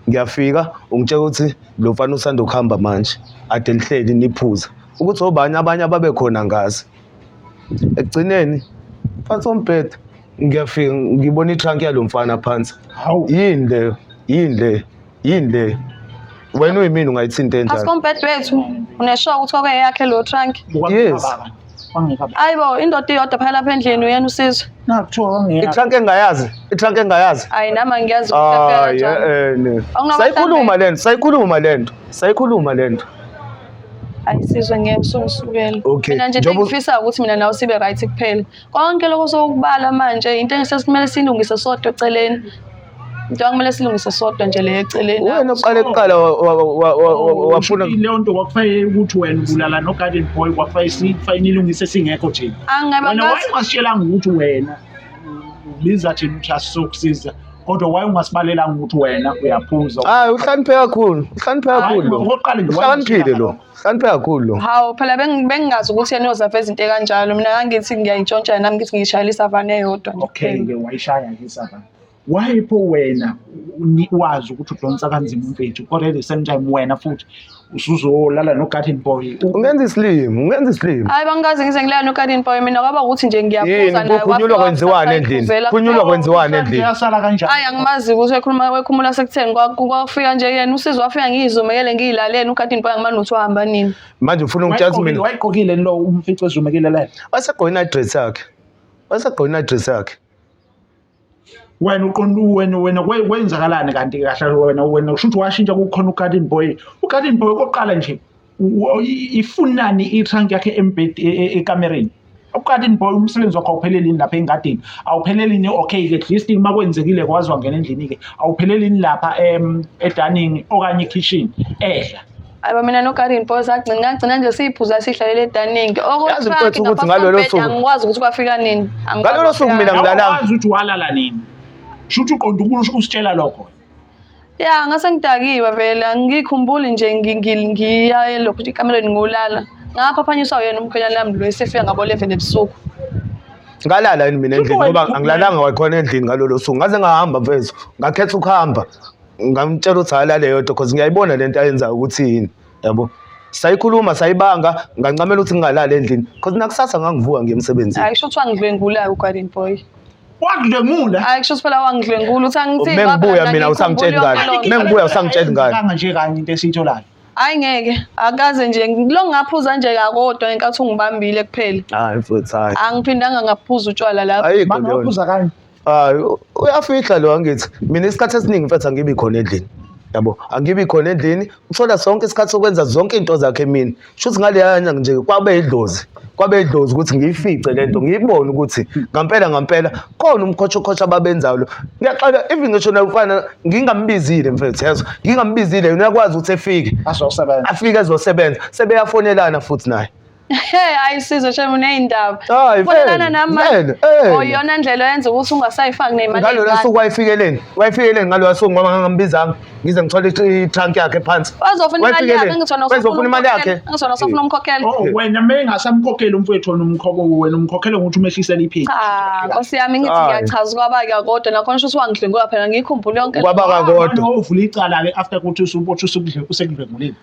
Ngiyafika ungitshela ukuthi lo mfana usanda ukuhamba manje ade lihleli niphuza ukuthi abanye ababe khona ngazi ekugcineni phansi ombhede ngiyafika ngibona itrunk yalo mfana phansi. Yini le wena uyimini ungayithinta enjalo. Asikompete wethu uneshow ukuthi obe yakhe lo trunk. Yes. Ayibo indoda iyodwa phela lapha endlini uyena uSizwe. Nakuthiwa wangiyaphi. itrunk engayazi Hayi nama ngiyazi ukuthi kanjani. Sayikhuluma lento. Hayi Sizwe ngeke usungisukele. Okay. Mina nje ngifisa ukuthi mina nawe sibe right kuphela. Konke lokho sokubala manje into engisesimele silungise sodwa eceleni. Into akumele silungise sodwa nje le eceleni. Wena uqale kuqala wafuna leyo nto kwakufanele ukuthi wena ubulala no Garden Boy kwakufanele ilungise singekho thina. Wena wayengasitshelanga ukuthi wena ubiza thina ukuthi asizokusiza kodwa wayengasibalelanga ukuthi wena uyaphuza. Hayi uhlanipheke kakhulu. Uhlaniphile lo. Uhlanipheke kakhulu lo. Hawu phela bengingazi ukuthi yena uzaveza into ekanjalo. Mina ngangithi ngiyayintshontsha nami ngithi ngiyishayelisa avane eyodwa nje. Okay-ke wayishaya ngisavane. Wayepho wena wazi ukuthi udonsa kanzima umfethu kodwa at the same time wena futhi usuzolala no Garden Boy. Ungenza islim. Hayi bangazi ngize ngilala no Garden Boy mina kwaba ukuthi nje ngiyaphuza naye kunyulwa kwenziwani endlini. Kuyasala kanjani? Hayi angimazi ukuthi wekhumula sekutheni kwafika nje yena uSizwe wafika ngiyizumekele ngiyilalele no Garden Boy angimazi ukuthi uhamba nini. Manje ufuna ukutshela mina wayigqokile lo umfico ezumekile la. wasegqoka i-dress yakhe. Wena wena kwenzakalani kanti kahle wena usho ukuthi washintsha kukhona uGarden Boy. uGarden Boy oqala nje ifunani itrunk yakhe ekamereni. uGarden Boy umsebenzi wakhe awuphelelini lapha engadini awuphelelini. Okay at least uma kwenzekile kwazi wangena endlini ke awuphelelini lapha edining okanye kitchen ehla. Ayiba mina no Garden Boy ngagcina nje siyiphuza sihlalele edining. Yazi mfethu ukuthi ngalolo suku angikwazi ukuthi kwafika nini. Ngalolo suku mina ngilalanga. Wazi ukuthi walala nini. Shuthi uqonda ukusho usitshela lokho. Ya ngase ngidakiwe vele ngikhumbuli nje ngiya elokhu ikamereni ngolala ngaphaphanyiswa yena umkhwenyana lami lo esefika ngabo 11 ebusuku. Ngalala yini mina endlini ngoba angilalanga wakhona endlini ngalolo suku. Ngaze ngahamba mfethu. Ngakhetha ukuhamba. Ngamtshela ukuthi alale yodwa because ngiyayibona lento ayenzayo ukuthi yini. Yabo. Sayikhuluma sayibanga ngancamela ukuthi ngingalala endlini because nakusasa ngangivuka ngiyemsebenzini. Hayi kusho wangidlwengula uGarden Boy. Wakudlengula? Hayi kusho phela wangidlwengula uthi angithini. Mengibuya mina usangitshela ngani. Mengibuya usangitshela ngani. Kanga nje kanye into esiyitholayo. Hayi ngeke akaze nje lo ngaphuza nje kakodwa ngenkathi ungibambile kuphela. Hayi mfethu hayi. Angiphindanga ngaphuza utshwala lapho. Ayikho Manje leyo. waphuza kanye. Hayi uyafihla lo angithi. Mina isikhathi esiningi mfethu angibi khona endlini. Yabo angibi khona endlini uthola sonke isikhathi sokwenza zonke into zakhe mina. Shuthi ngaleyana nje kwabe idlozi. Kwabe idlozi ukuthi ngiyifice lento ngiyibone ukuthi ngampela khona umkhotsho ababenzayo lo. Ngiyaxola even ngisho nafana ngingambizile mfethu yazo. Ngingambizile uyakwazi ukuthi efike. Azosebenza. Afike ezosebenza sebeyafonelana futhi naye. Ayisizwe shame uneyindaba. Hayi Fonelana nami. vele. Oyona ndlela yenza ukuthi ungasayifaki nemali. Ngalo lasuku wayifikeleni ngalo lasuku ngoba ngangambizanga ngize ngithole i-trunk yakhe phansi. Bazofuna imali yakhe ngithona Bazofuna imali yakhe. Ngizona sofuna umkhokhela. Oh wena mengasamkhokhela umfowethu wena wena umkhokhela ngokuthi umehlisele iphini. Nkosi yami ngithi ngiyachaza kwaba-ke kodwa nakhona shuthi wangidlwengula phela ngiyikhumbule yonke. Kwaba kodwa. Uvula icala-ke after ukuthi usekudlwengulile.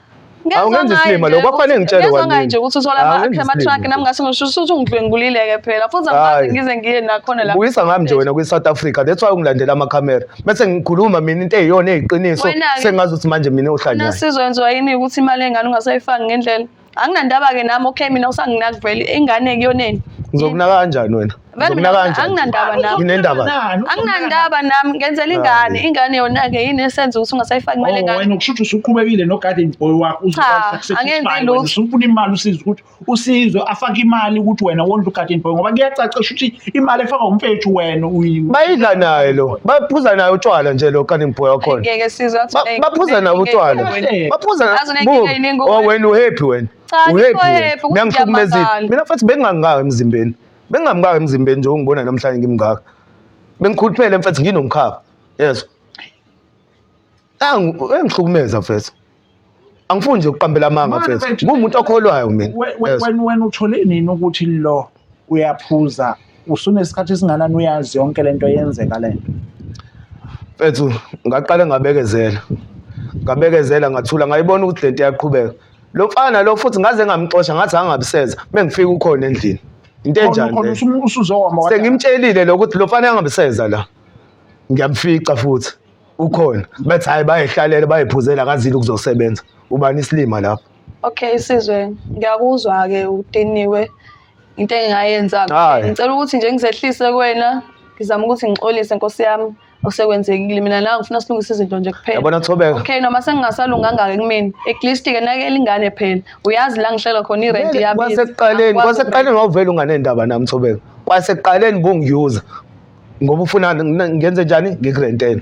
Awungenzi isilima lo kwafanele ngitshele kwami nje ukuthi uthola ama-truck nami ngase ngisho ukuthi ungidlwengulile-ke phela futhi angikaze ngize ngiye nakhona la buyisa ngami nje wena kwi-South Africa that's why ungilandela amakhamera bese ngikhuluma mina into eyiyona eyiqiniso sengazi ukuthi manje mina ohlanyayo nasizwe yenziwa yini ukuthi imali engane ungasayifaki ngendlela anginandaba-ke nami okay mina usanginaki vele ingane kuyoneni ngizokunaka kanjani wena anginandaba nami nginendaba anginandaba nami ngenzela ingane yona-ke yini esenza ukuthi ungasayifaki imali engane wena ukushuthi usuqhubekile no-Garden Boy wakho usufuna imali usize ukuthi usizwe afake imali ukuthi wena wondla u-Garden Boy ngoba kuyacacisha ukuthi imali efakwa umfethu wena bayidla naye lo baphuza naye utshwala nje lo Garden Boy wakhona ngeke sizwe baphuza naye utshwala baphuza wena uhappy wena uhappy ngiyangihlukumezile mina futhi bengingangaka emzimbeni bengamngaka emzimbeni nje ungibona namhlanje ngimngaka bengikhuluphele mfethu nginomkhapha yes engihlukumeza mfethu angifuni nje ukuqambela amanga mfethu ngumuntu okholwayo mina wena uthole nini ukuthi lo uyaphuza usunesikhathi esinganani uyazi yonke lento yenzeka lento mfethu ngaqala ngabekezela ngathula ngayibona ukuthi lento iyaqhubeka lo mfana lo futhi ngaze ngamxosha ngathi angabiseza bengifika ukhona endlini into enjani sengimtshelile lokuthi lo mfana angabiseza la ngiyamfica futhi ukhona bathi hayi bayihlalela bayiphuzela akazile ukuzosebenza ubani isilima lapho okay sizwe ngiyakuzwa-ke udiniwe into engingayenza ngicela ukuthi nje ngizehlise kuwena ngizama ukuthi ngixolise nkosi yami osekwenzekile mina la ngifuna silungise izinto nje kuphela yabona Thobeka okay noma sengingasalunganga-ke kumina at least-ke nakele ingane phela uyazi la ngihlela khona irent kwasekuqaleni wawuvele unganendaba nami Thobeka kwasekuqaleni bungiyuza ngoba ufuna ngenze njani ngikurentela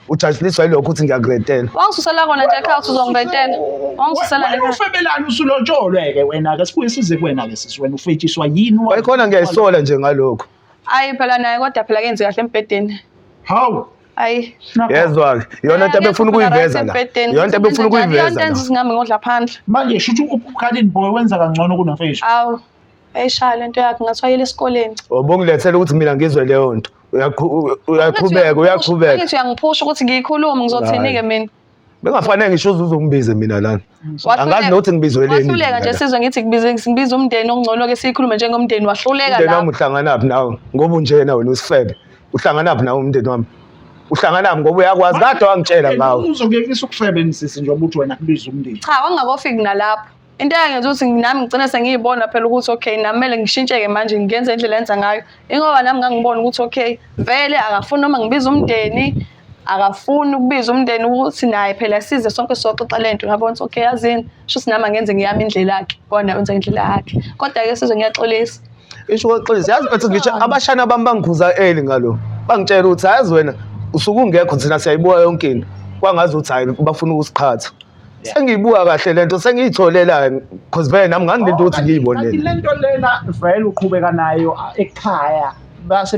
ujajiliswa yilokho ukuthi ngiyakurentela wangisusela kona nje ekhaya uthi uzongirentela wangisusela ufebelani usulotsholwe-ke wena-ke sibuye size kuwena-ke sisi wena ufetshiswa yini wayikhona ngiyayisola nje ngalokho ayi phela naye kodwa phela kenzi kahle embhedeni hawu ayi yezwa-ke yona nto ebefuna ukuyiveza la yona nto ebefuna ukuyiveza la singahambe ngodla phandle manje shuthi uGarden Boy wenza kangcono kunomfethu awu ayishaya lento yakhe ngathiwa yile esikoleni ubongilethele ukuthi mina ngizwe leyo nto uyaqhubeka ngithi uyangiphusha ukuthi ngiyikhulume ngizothini-ke mina bengafanele ngisho uzungibize mina lana angazi nokuthi ngibizweleni wahluleka nje sizwe ngithi ngibize umndeni ongcono-ke siyikhulume njengomndeni wahluleka umndeni wami uhlanganaphi nawe ngoba unjena wena usifebe uhlanganaphi nawe umndeni wami uhlanganaphi ngoba uyakwazi kade wangitshela ngawo uzokuyekisa ukufebe sisi njengoba uthi wena kubiza umndeni cha wangakofiki nalapho into yangenza ukuthi nami ngigcine sengiyibona phela ukuthi okay nami kumele ngishintshe-ke manje ngenze indlela enza ngayo ingoba nami ngangibona ukuthi okay vele akafuni noma ngibiza umndeni akafuni ukubiza umndeni ukuthi naye phela size sonke soxoxa lento ngabona ukuthi okay yazini shuthi nami angenze ngiyami indlela yakhe bona wenza indlela yakhe kodwa-ke sizwe ngiyaxolisa isho kwaxolisa yazi bethi ngisho abashana bami bangikhuza eli ngalo bangitshela ukuthi hayazi wena usuke ungekho thina siyayibuka yonke into kwangazi ukuthi hayi bafuna ukusiqhatha sengiyibuka kahle lento sengiyitholela because vele nami ngangilento ukuthi ngiyibonele lento lena vele uqhubeka nayo ekhaya base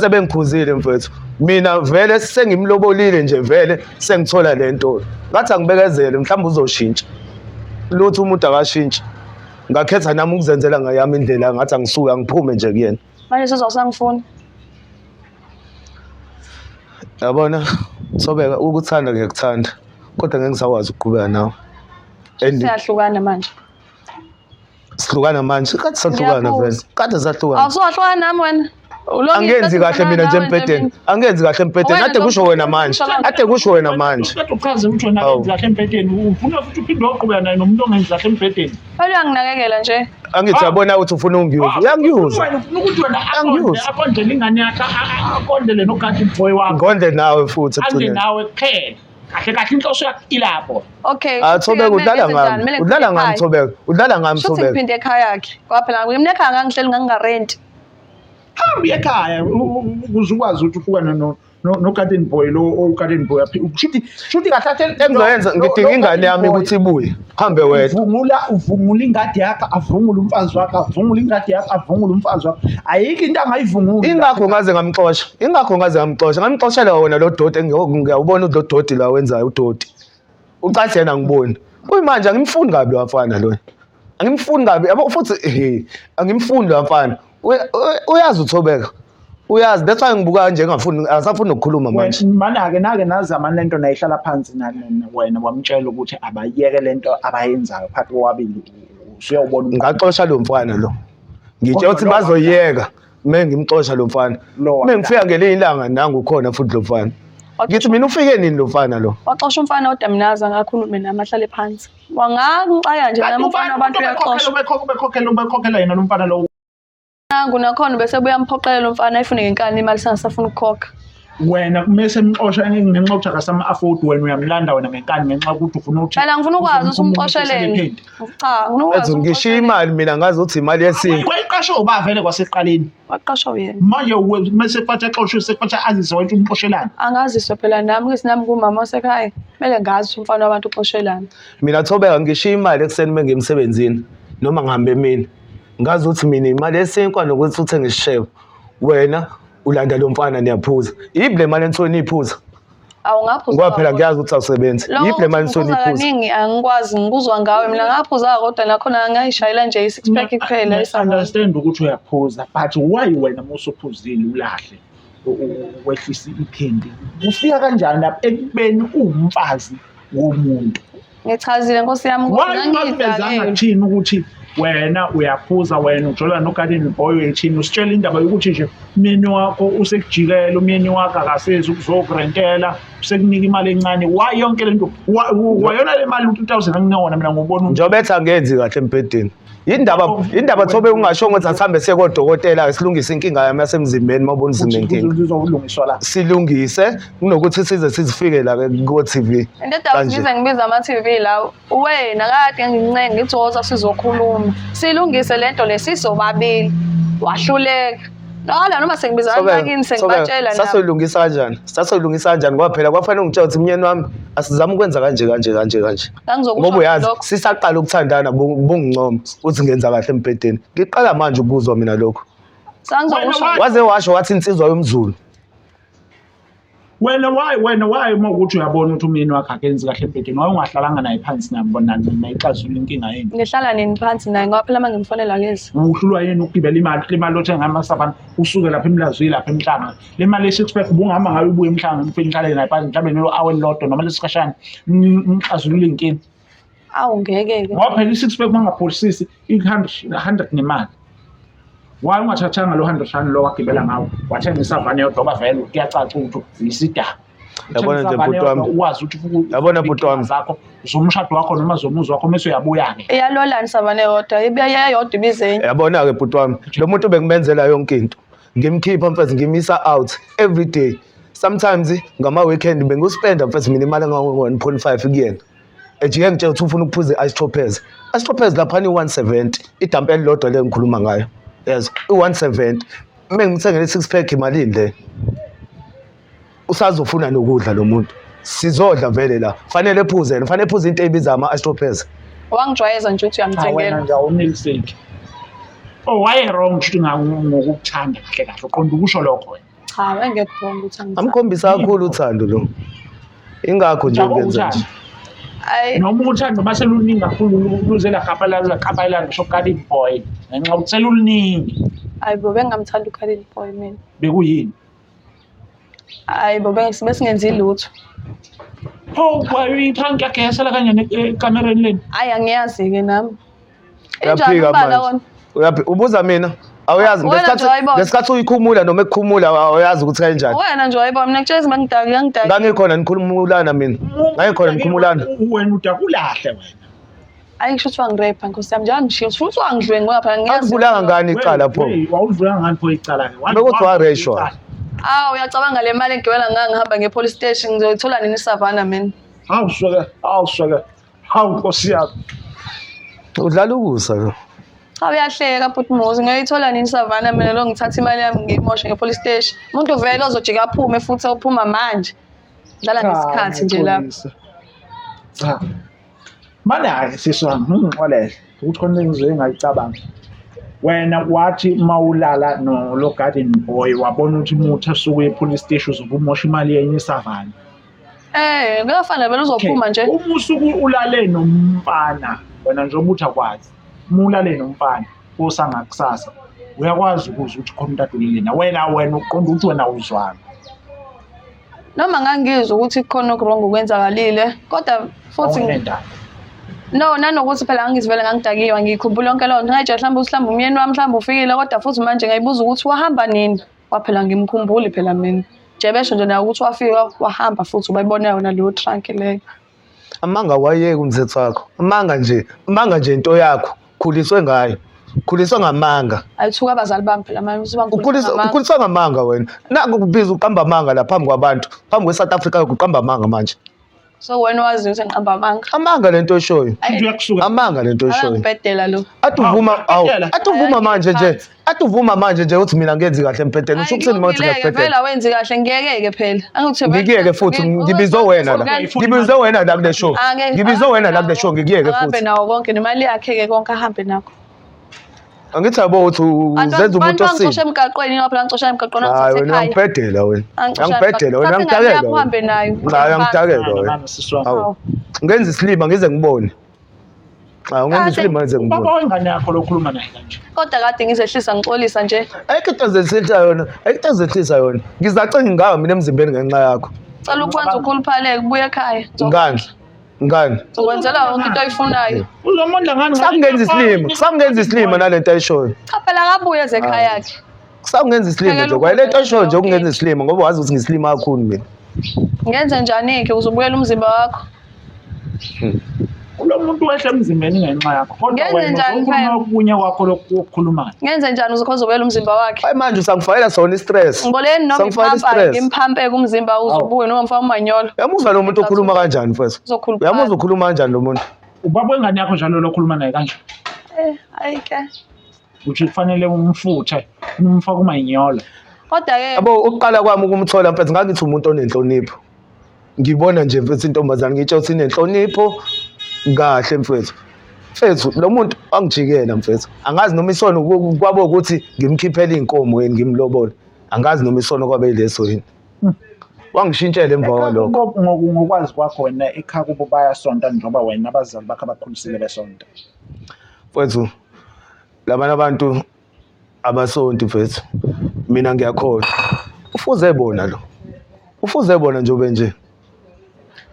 bengikhuzile mfethu mina vele sengimlobolile nje vele sengithola lento ngathi angibekezele mhlawumbe uzoshintsha lutho umuntu akashintshi ngakhetha nami ukuzenzela ngayami indlela ngathi angisuke angiphume nje kuyena manje sizosangifuni. Yabona Sobeka ukuthanda ngiyakuthanda kodwa ngeke ngisakwazi ukuqhubeka nawe. And Siyahlukana manje. sihlukana manje kade sahlukana vele. Kade sahlukana. Awusohlukana nami wena. Angenzi kahle mina nje empedeni. Angenzi kahle empedeni. Ade kusho wena manje. Ade kusho wena manje. Kade uchaze ukuthi wena akenzi kahle empedeni. Ufuna futhi uphinde uqhubeka naye nomuntu ongenzi kahle empedeni. Uyanginakekela nje. Angithi yabona ukuthi ufuna ungiyuza. Uyangiyuza. Ufuna ukuthi wena Angiyuza. akondele ingane yakhe akondele nogarden boy wakho. Ngonde nawe futhi Ande ekugcineni. nawe kuphela. Kahle kahle inhloso yakho ilapho. Okay. Thobeka udlala ngami. Udlala ngami Thobeka. Udlala ngami Shothi Thobeka. ngiphinde ekhaya yakhe. Kwaphela mina ekhaya ngangihleli ngangingarenti. Hambi ekhaya ukuze ukwazi ukuthi ufukane no garden boy lo garden boy aphi. Shuthi kahle Engizoyenza ngidinga ingane yami ukuthi ibuye. Hambe wedwa. uvungula ingadi yakho avungule umfazi wakho avungule ingadi yakho avungule umfazi wakho ayikho into angayivungula Ingakho ngaze ngamxosha. Ingakho ngaze ngamxosha. Ngamxoshela wona lo doti ngiyawubona lo doti la wenzayo udoti. Ucathi yena ngiboni. Kuyimanje angimfuni kabi lo mfana lo. Angimfuni kabi. Yabo futhi angimfuni lo mfana. Uyazi uThobeka. Uyazi that's why ngibuka nje ngafuni asafuni ukukhuluma manje. Mana-ke nake nazama lento nayihlala phansi wena wamtshela ukuthi abayeke lento abayenzayo phakathi kwabili usuyawubona Ngaxosha lo mfana lo. Ngitshe ukuthi bazoyeka menge ngimxosha lo mfana. Menge ngifika ngelinye ilanga nangu khona futhi lo mfana. Ngithi mina ufike nini lo mfana lo? Waxosha umfana kodwa mina aza ngakhulume nami ahlale phansi. Wangangixaya nje nami umfana abantu uyaxosha. ubekhokhela yena lo mfana lo Nangu nakhona bese buyamphoqelela umfana ayifune ngenkani imali singasafuna ukukhokha. wena kumese mxosha ngenxa yokuthi akasama afford wena uyamlanda wena ngenkani ngenxa yokuthi ufuna ukuthi Phela ngifuna ukwazi ukuthi umxosheleni. Cha, ngifuna ukwazi. Ethi ngishiya imali mina ngazi ukuthi imali yesinkwa. wayiqashe ubavele kwaseqaleni Waqashwa yena. manje mase kufanele xoshwe sekufanele azise wena umxoshelana Angaziswa phela nami ngithi nami kumama wasekhaya. Kumele ngazi ukuthi umfana wabantu uxoshelana. Mina Thobeka ngishiya imali ekseni mengemsebenzini noma ngihambe mina. Ngazi ukuthi mina imali yesinkwa nokuthi uthenge isishebo. Wena ulanda lo mfana niyaphuza. Yible mali enthoni iphuza. Awungaphuza. Ngoba phela ngiyazi ukuthi awusebenzi. Yible mali enthoni iphuza. Kaningi angikwazi ngibuzwa ngawe mina ngaphuza kodwa nakhona ngayishayela nje i6 pack kuphela isamba. understand ukuthi uyaphuza but why wena musuphuzile ulahle wehlisa iphindi ufika kanjani lapha ekubeni uwumfazi womuntu Ngichazile Nkosi yami why ungazibezanga thini ukuthi wena uyaphuza wena ujola nogarden boy wethini usitshela indaba yokuthi nje umyeni wakho usekujikela umyeni wakho akasezi ukuzokurentela usekunika imali encane why yonke lento wayona le mali 2000 anginona mina ngubona Njobe ethi angenzi kahle empedeni. Indaba Thobe ungasho ukuthi asihambe siye kodokotela silungise inkinga yami yasemzimbeni mawubona izinkinga. uzolungiswa la Silungise kunokuthi size sizifike la ku TV. Indaba sibiza ngibiza ama TV la wena kade ngincenga ngithi woza sizokhuluma. Silungise lento lesisobabili. Wahluleka. Nala noma sengibiza abakini sengibatshela nabo. Sasolungisa kanjani? Sasolungisa kanjani ngoba phela kwafanele ngitshela ukuthi umnyeni wami asizama ukwenza kanje. Ngoba uyazi sisaqala ukuthandana bungincoma uthi ngenza kahle empedeni. Ngiqala manje ukuzwa mina lokho. Sangizokusho Waze washo wathi insizwa yomZulu. wena why mawukuthi uyabona ukuthi umyeni wakhe akenzi kahle empedeni why ungahlalanga naye phansi nabona nayixazula inkinga yini ngihlala nini phansi naye ngoba phela mangimfonela lezi. uhlulwa yini ukugibela imali othenga amasabana usuke lapha emlazweni lapha emhlanga le mali ye6 pack ubungahamba ngayo ubuye emhlanga ngifike ngihlale naye phansi mhlawumbe lo hour lodwa noma lesikashana ngixazulule inkinga Awu ngeke ke. ngoba phela i6 pack mangapholisisi i100 nemali why ungathathanga lo 100 rand lo wagibela ngawo wathenga isavane yodwa vele kuyacaca ukuthi isidaba Yabona nje bhuti wami. ukwazi ukuthi Yabona bhuti wami. zakho zomshado wakho noma zomuzi wakho mase uyabuya ke Iyalolani sabane yodwa ibuya yodwa ibizenye. Yabona ke bhuti wami lo muntu bengimenzela yonke into. Ngimkhipha mfethu ngimisa out every day. Sometimes ngama weekend benguspenda mfethu mina imali nga1.5 kuyena. Ejike ngitshela ukuthi ufuna ukuphuza ice choppers lapha ni 170 idamp elilodwa le ngikhuluma ngayo. Yes, i170. Mengithengele 6 pack imalini le. Usazofuna nokudla lo muntu. Sizodla vele la. Fanele ephuze into ebiza ama ice choppers. Wangijwayeza nje ukuthi wena uyamthengela. nje awuneliseki why wrong ukuthi ngokukuthanda kahle uqonda ukusho lokho wena Cha, engekho ukuthi angithanda. Amkhombisa kakhulu uthando lo. Ingakho nje ngenza nje. Ayi noma uthando mase luningi kakhulu luzela kaphalala ngisho garden boy ngenxa ukuthi seluluningi Hayi bo bengingamthanda uKhalile Boy mina. Bekuyini? Hayi bo besingenzi lutho. Pho kwayiphanki yakhe yasala kanjani ekamereni leni? Hayi angiyazi-ke nami. Uyaphika Injani umbala manje. wona? Ubuza mina. Awuyazi Wena nje wayibona. ngesikhathi uyikhumula noma ekukhumula awuyazi ukuthi kanjani. Wena nje wayibona mina ngitshela ngangidaki. Ngangikhona nikhulumulana mina. Ngangikhona nikhulumulana. Wena udakulahle wena. Hayi ngisho ukuthi wangirepha Nkosi yami njengoba ngishiyo futhi wangidlwengu ngapha ngiyazi. Akuvulanga ngani icala pho. Wawuvulanga ngani pho icala ke? Bekuthi wareshwa. Uyacabanga le mali engigibela ngangihamba nge-police station ngizoyithola nini isavana mina? Awusweke. Hawu Nkosi yami. Udlala ukusa lo. Uyahleka futhi Muzi ngiyoyithola nini isavana mina lo ngithatha imali yami ngiyimoshe nge-police station. Umuntu vele ozojika aphume futhi ophuma manje. Dlala ngesikhathi nje lapha. Cha. Mana-ke siswami ungixolele ukuthi khona engizwe engayicabanga. Wena wathi mawulala lo garden boy wabona ukuthi umuthi asuke e-police station uzobumosha imali yenye isavana. Kuyafanele vele uzophuma nje. Uma usuke ulale nomfana wena njengoba uthi akwazi. Uma ulale nomfana osangakusasa uyakwazi ukuzwa ukuthi khona umuntu adulile wena uqonda ukuthi wena uzwana. Noma ngangizwa ukuthi khona okurong okwenzakalile kodwa futhi no nanokuthi phela angizivele ngangidakiwe ngikhumbula yonke leyo nto ngayijela mhlawumbe umyeni wami mhlawumbe ufikile kodwa futhi manje ngayibuza ukuthi wahamba nini waphela ngimkhumbuli phela mina nje besho nje nayo ukuthi wafika wahamba futhi ubayibona yona leyo trunk leyo. Amanga wayeke umthetho wakho. Amanga nje into yakho khuliswe ngayo. Khuliswa ngamanga. Ayithuka abazali bami phela manje ukhuliswa ngamanga wena. Naku kubiza uqamba amanga la phambi kwabantu. Phambi kweSouth Africa uqamba amanga manje. So wena wazi ukuthi ngiqamba amanga. Amanga lento eshoyo. Amanga lento eshoyo. Ngibhedela lo. Atuvuma manje nje uthi mina ngenzi kahle empedeni. Usho ukuthini manje ngiyapedela. Phela wenzi kahle ngiyeke phela. Angithi ngikiyeke futhi ngibizwe wena la. Ngibizwe wena la kule show. Ngibizwe wena la kule show ngikiyeke futhi. Ahambe nawo konke nemali yakhe ke konke ahambe nakho. Angithi yabo uthi uzenza umuntu osini. Ngicosha emgaqweni ngoba phela ngicosha emgaqweni ngithathe ekhaya. Ngiyangibhedela wena. Ngiyangibhedela wena ngidakela. Uhambe nayo. Ngiyangidakela wena. Hawu. Ngenza isilima ngize ngibone. Ungenza isilima ngize ngibone. Baba wengane yakho lokhuluma naye kanje. Kodwa kade ngizehlisa ngixolisa nje. Ayikho into zehlisa yona. Ayikho zehlisa yona. Ngizacinga ngawe mina emzimbeni ngenxa yakho. Cela ukwenza ukhuluphaleke ubuye ekhaya. Ngani? Ukwenzela yonke into oyifunayo. Uzomondla ngani? Sakungenza isilima nalento ayishoyo. Cha phela kabuye ezekhaya yakhe. Sakungenza isilima nje. Kwayilento ayishoyo nje ukungenza isilima ngoba wazi ukuthi ngisilima kakhulu mina. Ngenze njani-ke uzobuyela umzimba wakho? Lo muntu wehle emzimbeni ngenxa yakho. Kodwa wena ukhuluma okunye kwakho lokukhulumayo. Ngenze njani uzobuyela umzimba wakhe? Hayi manje usangifakela sona istress. Ngiboleni noma ngimphaphe umzimba uzobuye noma ngifaka umanyolo. Uyamuzwa lo muntu okhuluma kanjani mfethu? Uyamuzwa ukhuluma kanjani lo muntu? Ubaba wengane yakho njalo lokhuluma naye kanje. Ayike. Uthi kufanele umfuthe, umfake umanyolo. Kodwa-ke yabo ukuqala kwami ukumthola mfethu ngakithi umuntu onenhlonipho. Ngibona nje mfethu intombazane ngitsho ukuthi inenhlonipho kahle mfethu. Mfethu lo muntu angijikela mfethu. Angazi noma isono kwabo ukuthi ngimkhiphela inkomo yini ngimlobole. Angazi noma isono kwabe yileso yini. Wangishintshela emva kwalokho. Ngokwazi kwakho wena ekhaya kubo bayasonta njengoba wena abazali bakho abakhulisile besonta. Mfethu labana abantu abasonti mfethu. Mina ngiyakhola. Ufuze bona lo. Ufuze bona njobe nje.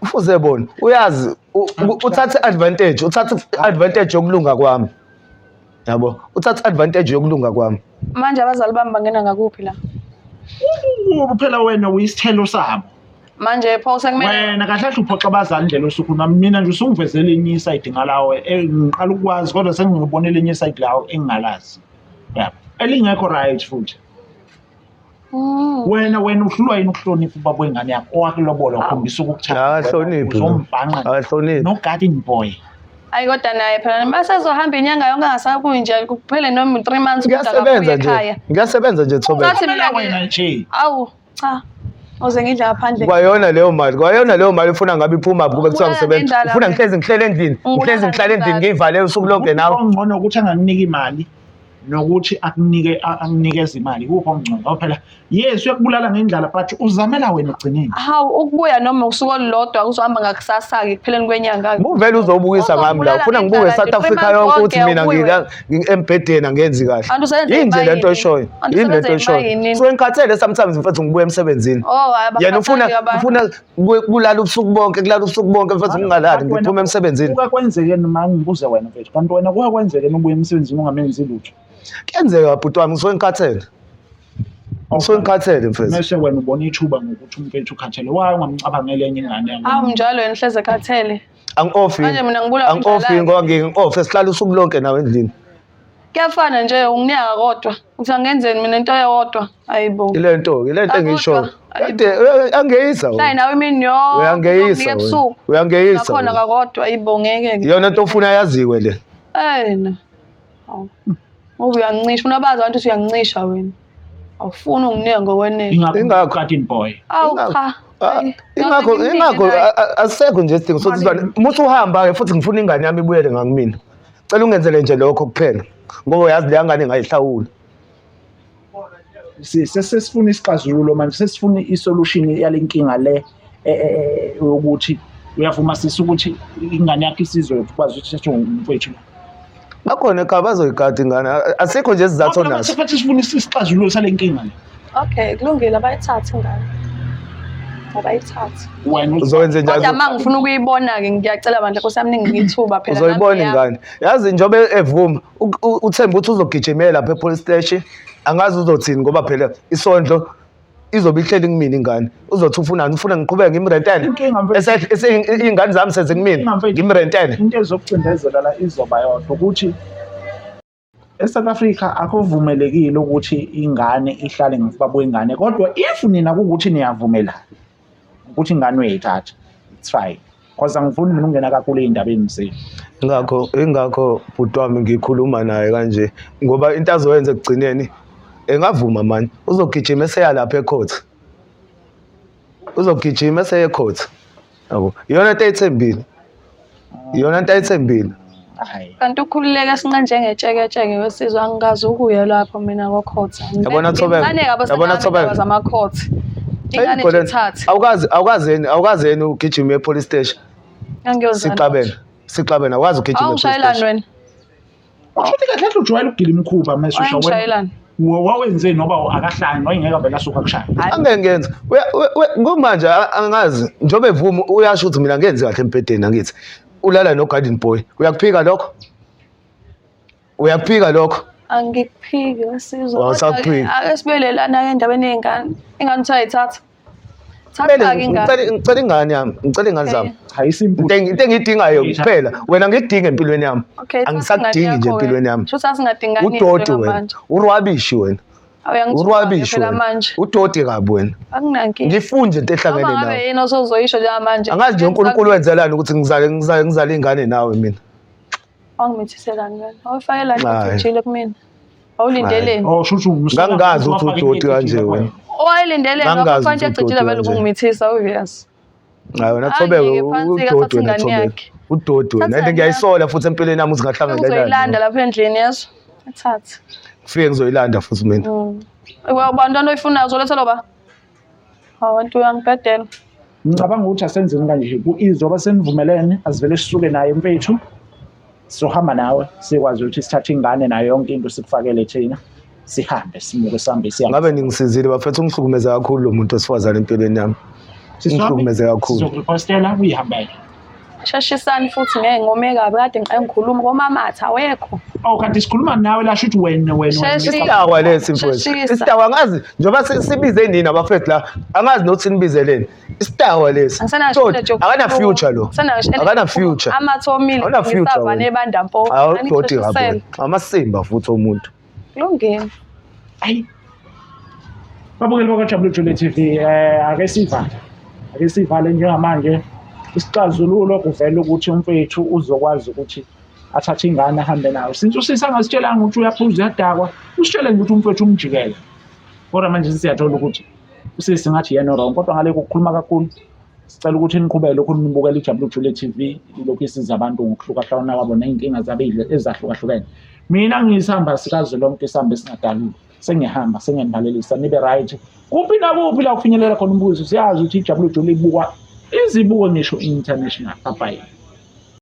Ufuze bona. Uyazi uthathe advantage yokulunga kwami. Yabo, uthathe advantage yokulunga kwami. Manje abazali bami bangena ngakuphi la? Phela wena uyisithelo sabo. Manje pho sekumele wena kahle kahle uphoxa abazali ndlela osukhuluma mina nje usungivezele enye iside ngalawe ngiqala ukwazi kodwa sengibonele enye iside lawo engingalazi. Yabo. Elingekho right futhi. Wena uhlulwa yini ukuhlonipha ubaba wengane yakho owakulobola ukhombisa ukukuthanda uzombhanqa akahloniphi no garden boy. Ayi kodwa naye phela basezohamba inyanga yonke angasabuyi nje kuphele noma 3 months ngiyasebenza nje Thobela wena nje awu cha oze ngidla ngaphandle kwayona leyo mali ufuna ngabe iphuma kube kuthiwa ngisebenza ufuna ngihlezi ngihlele endlini ngihlale endlini ngivale usuku lonke nawe ngcono ukuthi anganginika imali nokuthi akunikeze imali kuphi okungcono ngoba phela yes uyakubulala ngendlala but uzamela wena ekugcineni. Hawu ukubuya noma usuku olulodwa kuzohamba ngakusasa-ke ekupheleni kwenyanga. Uvele uzobukisa ngami la ufuna ngibuke South Africa yonke ukuthi mina embhedeni angenzi kahle. Yini lento oyishoyo? Yini lento oyishoyo? So ngikhathele sometimes mfethu ngibuya emsebenzini. Yena ufuna kulala ubusuku bonke mfethu ngingalali ngiphume emsebenzini. Kwenzeke noma ngibuze wena mfethu kanti wena kwenzeke ubuye emsebenzini ungamenzi lutho. Kuyenzeka bhuti wami ngisuke ngikhathele. Ngisuke ngikhathele mfethu. Mase wena ubona ithuba ngokuthi umfethu ukhathele waye ungamcabangela enye ingane yakho. Hawu njalo yena hleze ekhathele. Angi-off ngoba ngi-off esihlala usuku lonke nawe endlini. Kuyafana nje unginyaka kodwa ukuthi angenzeni mina into eyodwa ayibo. Ile nto engisho. Kade angeyisa wena. Hayi nawe imini yonke. Uyangeyisa wena. Uyangeyisa. Khona kakodwa ayibo ngeke. Iyona into ofuna yaziwe le. Na. Hawu. Uyangisho unabazi abantu ukuthi uyangisha wena. Awufuni unginika ngokwenene. Ingakho garden boy. Awu cha. Ingakho asekho nje isidingo sokuthi muthi uhamba ke futhi ngifuna ingane yami ibuyele ngakimina. Cela ungenzele nje lokho kuphela ngoba uyazi le ngane ngayihlawula. Sesifuna isixazululo manje sesifuna isolution yalenkinga le ukuthi uyavuma sisi ukuthi ingane yakhe isizokwazi ukuthi sethe umfethu. Bakhona ekhaya bazoyigada ingane asikho nje isizathu naso. Sifathi sifuna isixazululo salenkinga le. Okay kulungile abayithathe ingane. Abayithathe. Wena uzowenza njalo. Kodwa manje ngifuna ukuyibona-ke ngiyacela bandla Nkosi yami ngithuba phela. Uzoyibona ingane. Yazi njobe evuma uthemba ukuthi uzogijimela lapha epolice station angazi uzothini ngoba phela isondlo izobe ihleli kumina ingane. Uzothi ufunani ufuna ngiqhubeke ngimrentele. Izingane zami senze kumina ngimrentele. Into ezokucindezela la izoba yodwa ukuthi eSouth Africa akuvumelekile ukuthi ingane ihlale ngifabo ingane kodwa if nina ukuthi niyavumela ukuthi ingane uyayithatha it's fine because angifuni mina ungena kakhulu ezindabeni zenu. Ingakho bhuti wami ngikhuluma naye kanje ngoba into azoyenza ekugcineni engavuma manje uzogijima eseya lapha ecourt. Uzogijima eseya ecourt. Yabo iyona into ayithembile. Iyona into ayithembile. Hayi. Kanti ukhululeke sinqa njengetsheketsheke wesizwe angikazi ukuya lapho mina kokhotha. Yabona Thobeka. Yabona Thobeka zamakhothi. Ingane ithathe. Awukazi yena ugijima epolice station. Angiyozana. Sixabene akwazi ugijima epolice station. Awushayelani wena? Usho kahle kahle ujwayele ukugila imkhuba mase usho wena. Wawenze noba akahlanga wayengeka vela asuka kushaya. Angengenza. Kumanje angazi njobe evuma uyasho ukuthi mina ngenze kahle empedeni angithi. Ulala no garden boy. Uyakuphika lokho? Uyakuphika lokho? Angikuphiki wesizwe. Wasaphika. Ake sibelelana endabeni yengane. Ingane uthayithatha. Thatha ingane. Ngicela ingane yami. Ngicela ingane zami. Hayi simple. Into engiyidingayo kuphela. Wena ngikudinga empilweni yami. Angisakudingi nje empilweni yami. Sho sasingadingani udoti wena. Urwabishi wena. Urwabishi wena. Udoti kabi wena. Akunankinga. Ngifunde into ehlangene nawe. Ngabe yini osozoyisho njengamanje? Angazi nje uNkulunkulu wenzelani ukuthi ngizale ingane nawe mina. Angimithiselani wena. Awufakela nje ujile kumina. Awulindeleni. Oh shushu umsana. Ngangazi ukuthi udoti kanje wena. Owayilindeleni ngaphandle ecijile vele ukungimithisa uyazi. Hayi wena Thobeka udoti wena Thobeka. Udoti wena. Into ngiyayisola futhi empilweni yami uzingahlangana nayo. Uzoyilanda lapha endlini yeso. Ethathe. Kufike ngizoyilanda futhi mina. Ubantwana oyifunayo uzolethelwa ba? Abantu uyangibhedela. Ngicabanga ukuthi asenzeni kanje izoba senivumelene asivele sisuke naye mfethu. Sohamba nawe sikwazi ukuthi sithathe ingane nayo yonke into sikufakele thina. Sihambe simuke sihambe sihambe. Ngabe ningisizile bafethu ngihlukumeze kakhulu lo muntu osifazana empilweni yami. Ngihlukumeze kakhulu. Sizokupostela uyihambele. Shashisani futhi ngeke ngome kabi kade ngicela ngikhuluma ngomamatha awekho. Oh kanti sikhuluma nawe la shothi wena. Isitawa lesi mfowethu. Isitawa angazi njoba sibize nini abafethu la angazi nokuthi nibizeleni. Isitawa lesi. Akana future lo. Akana future. Amathomile ngisavane ebandampo. Awudoti kabi. Amasimba futhi omuntu. Kulungile. Ayi. Babukeli bakwaJabulile Jule TV ake sivale njengamanje. Isixazululo kuvela ukuthi umfethu uzokwazi ukuthi athathe ingane ahambe nayo. Since usisa ngasitshelanga ukuthi uyaphuza uyadakwa, usitshele ukuthi umfethu umjikele. Kodwa manje siyathola ukuthi usisi ngathi yena wrong kodwa ngale ukukhuluma kakhulu Sicela ukuthi niqhubeke lokhu nibukela iJabulile Jule TV lokhu isiza abantu ngokuhlukahlukana kwabo ney'nkinga zabo ezahlukahlukene. Mina ngiyisihamba sikazwelonke isihamba esingadaluli. Sengiyahamba sengiyanibalelisa nibe right. Kuphi nakuphi la kufinyelela khona umbukiso siyazi ukuthi iJabulile Jule ibukwa izibuko ngisho international. Bye bye.